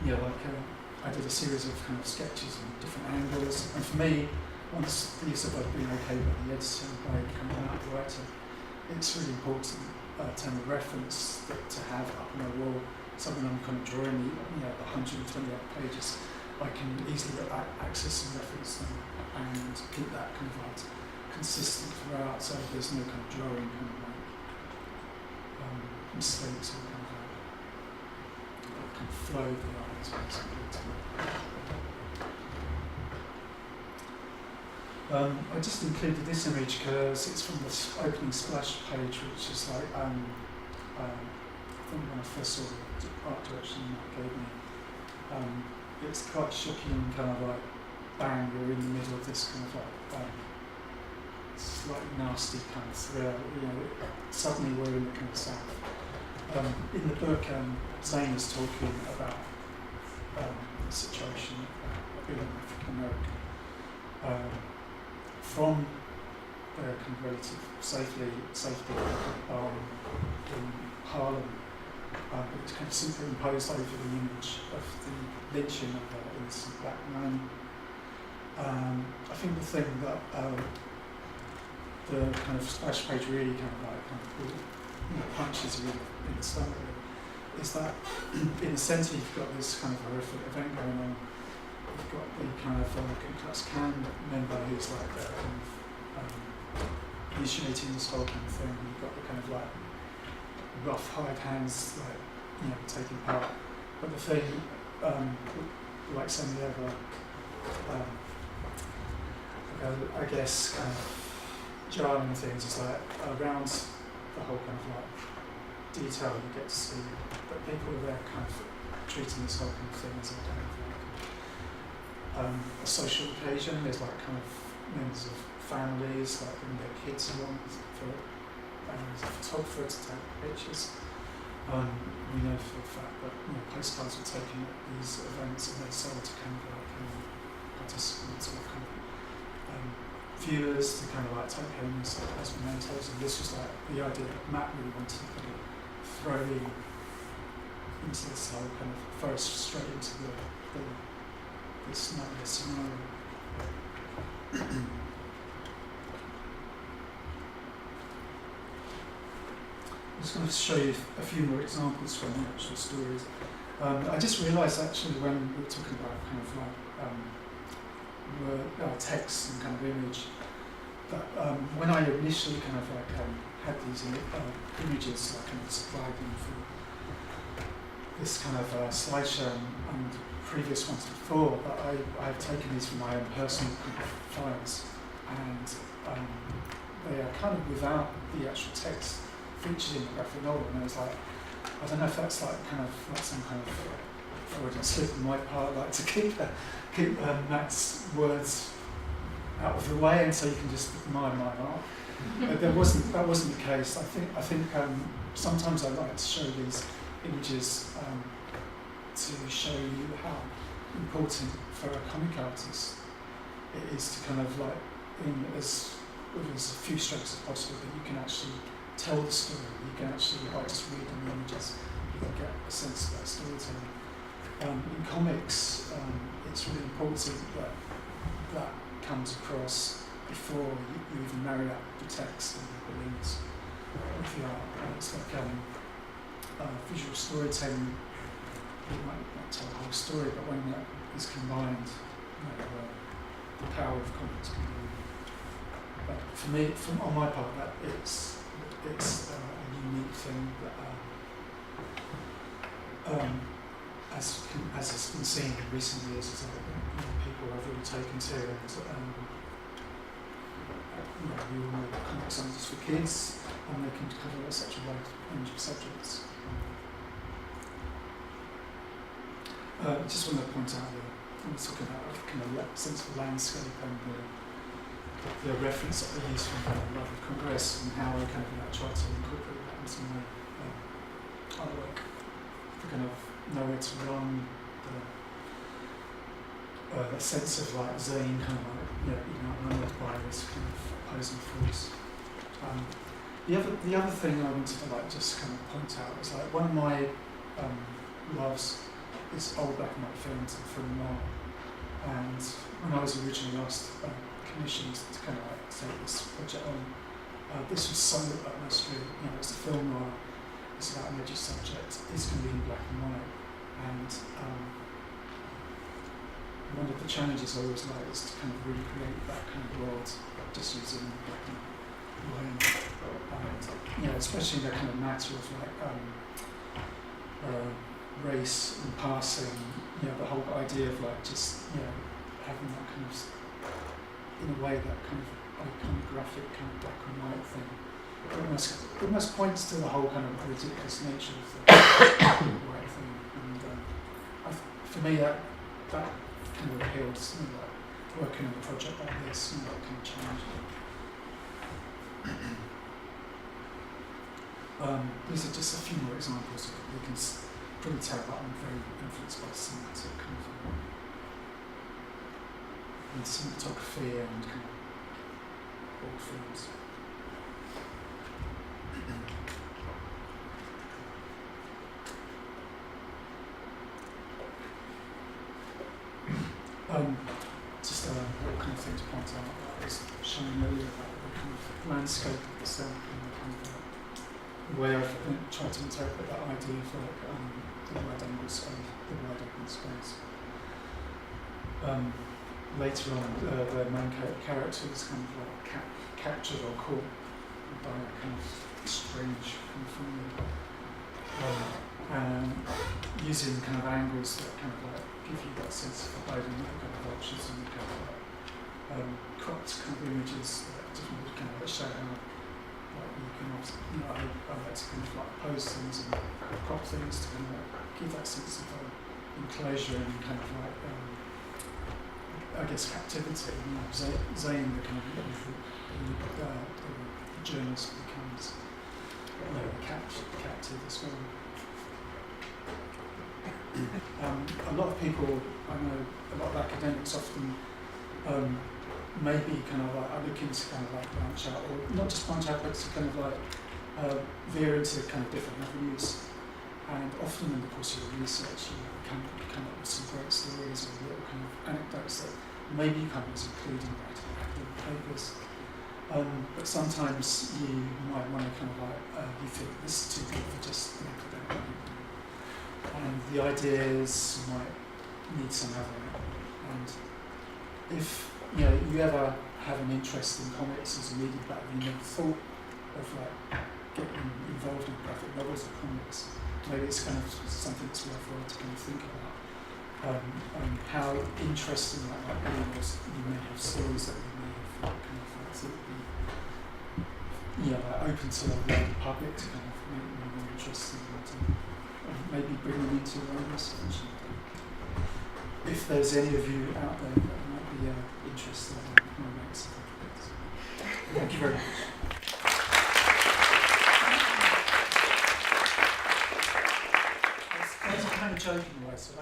like I did a series of kind of sketches and different angles, and for me, once these have been okay by the editor and by becoming an art writer, it's really important to have a reference to have up on my wall, something I'm kind of drawing, you know, 128 pages. I can easily access and reference them and keep that kind of like consistent throughout, so there's no kind of drawing kind of like mistakes or kind of flow of the eyes basically. I just included this image because it's from the opening splash page, which is like I think when I first saw the art direction that gave me. It's quite shocking, kind of like, bang, we're in the middle of this kind of like slightly nasty kind of thrill, you know, suddenly we're in the kind of South. In the book, Zane was talking about the situation of being African American from their kind of relative safety in Harlem. It was kind of superimposed over the image of the lynching of an innocent black man. I think the thing that the kind of splash page really punches you in the stomach with is that in the centre you've got this kind of horrific event going on. You've got the kind of Ku Klux Klan member who's like initiating this whole kind of thing. You've got the kind of like rough hired hands taking part. But the thing, like some of the other, I guess, kind of jarring things is like around the whole kind of like detail you get to see that people are there kind of treating this whole kind of thing as a kind of like a social occasion. There's like kind of members of families like bring their kids along for as a photographer to take pictures. We know for a fact that postcards were taken at these events and they sold to kind of like participants or kind of viewers to kind of like take home as mementos. And this was like the idea that Matt really wanted to kind of throw into this whole kind of throw us straight into this nightmare scenario. I'm just going to show you a few more examples from the actual stories. I just realised actually when we were talking about kind of like text and kind of image, that when I initially kind of like had these images, I kind of supplied them for this kind of slideshow and previous ones before, but I've taken these from my own personal files, and they are kind of without the actual text featured in the graphic novel, and I was like, I don't know if that's like kind of like some kind of Freudian slip on my part, like to keep Matt's words out of the way, and so you can just admire my art. But that wasn't the case. I think sometimes I like to show these images to show you how important for a comic artist it is to kind of like, with as few strokes as possible, that you can actually tell the story. You can actually, by just reading the images, you can get a sense of that storytelling. In comics, it's really important that that comes across before you even marry up the text and the beliefs with the art. It's like visual storytelling. You might not tell the whole story, but when that is combined, the power of comics can be. But for me, on my part, that it's a unique thing that, as has been seen in recent years, is that people have really taken to, and we all know that comics aren't just for kids, and they can cover such a wide range of subjects. I just want to point out that when we're talking about kind of sense of landscape and the reference that I use from the Life of Congress and how I kind of try to incorporate that into my artwork. To kind of know where to run, the sense of like Zane kind of like outnumbered by this kind of opposing force. The other thing I wanted to like just kind of point out is like one of my loves is old black and white films and film noir. And when I was originally asked commissioned to kind of like take this project on, this was so utmost real. It's a film noir, it's about an edgy subject, it's going to be in black and white. And one of the challenges I always like is to kind of recreate that kind of world just using black and white. And especially the kind of matter of like race and passing, the whole idea of like just having that kind of, in a way, that kind of iconographic kind of black and white thing. It almost points to the whole kind of ridiculous nature of the white thing. And for me, that kind of appeals, like working on a project like this, that kind of challenge. These are just a few more examples of it. You can probably tell that I'm very influenced by cinematic kind of and cinematography and kind of old films. Just what kind of thing to point out that was showing earlier about the kind of landscape of the cell and the kind of way I've tried to interpret that idea for the wide angle space, the wide open space. Later on, the main character is kind of like captured or caught by a kind of strange kind of phenomenon. And using kind of angles that kind of like give you that sense of abiding kind of vultures and kind of like cropped kind of images that different kind of show how like you can also, I like to kind of like pose things and crop things to kind of like give that sense of enclosure and kind of like I guess captivity. Zane, the kind of the journalist becomes captive as well. A lot of people, I know, a lot of academics often maybe kind of like are looking to kind of like branch out, or not just branch out, but to kind of like veer into kind of different avenues. And often in the course of your research, you come up with some great stories or little kind of anecdotes that maybe you can't include in academic papers. But sometimes you might want to kind of like, you think this is too good for just an academic paper. And the ideas might need some other. And if you ever have an interest in comics as a medium, but you never thought of like getting involved in graphic novels or comics, maybe it's kind of something that's worthwhile to kind of think about. How interesting that might be, was you may have stories that you may have kind of like thought would be like open to the wider public to kind of make them more interesting and maybe bring them into your own research. If there's any of you out there that might be interested in my next project. Thank you very much. I was kind of joking, right? So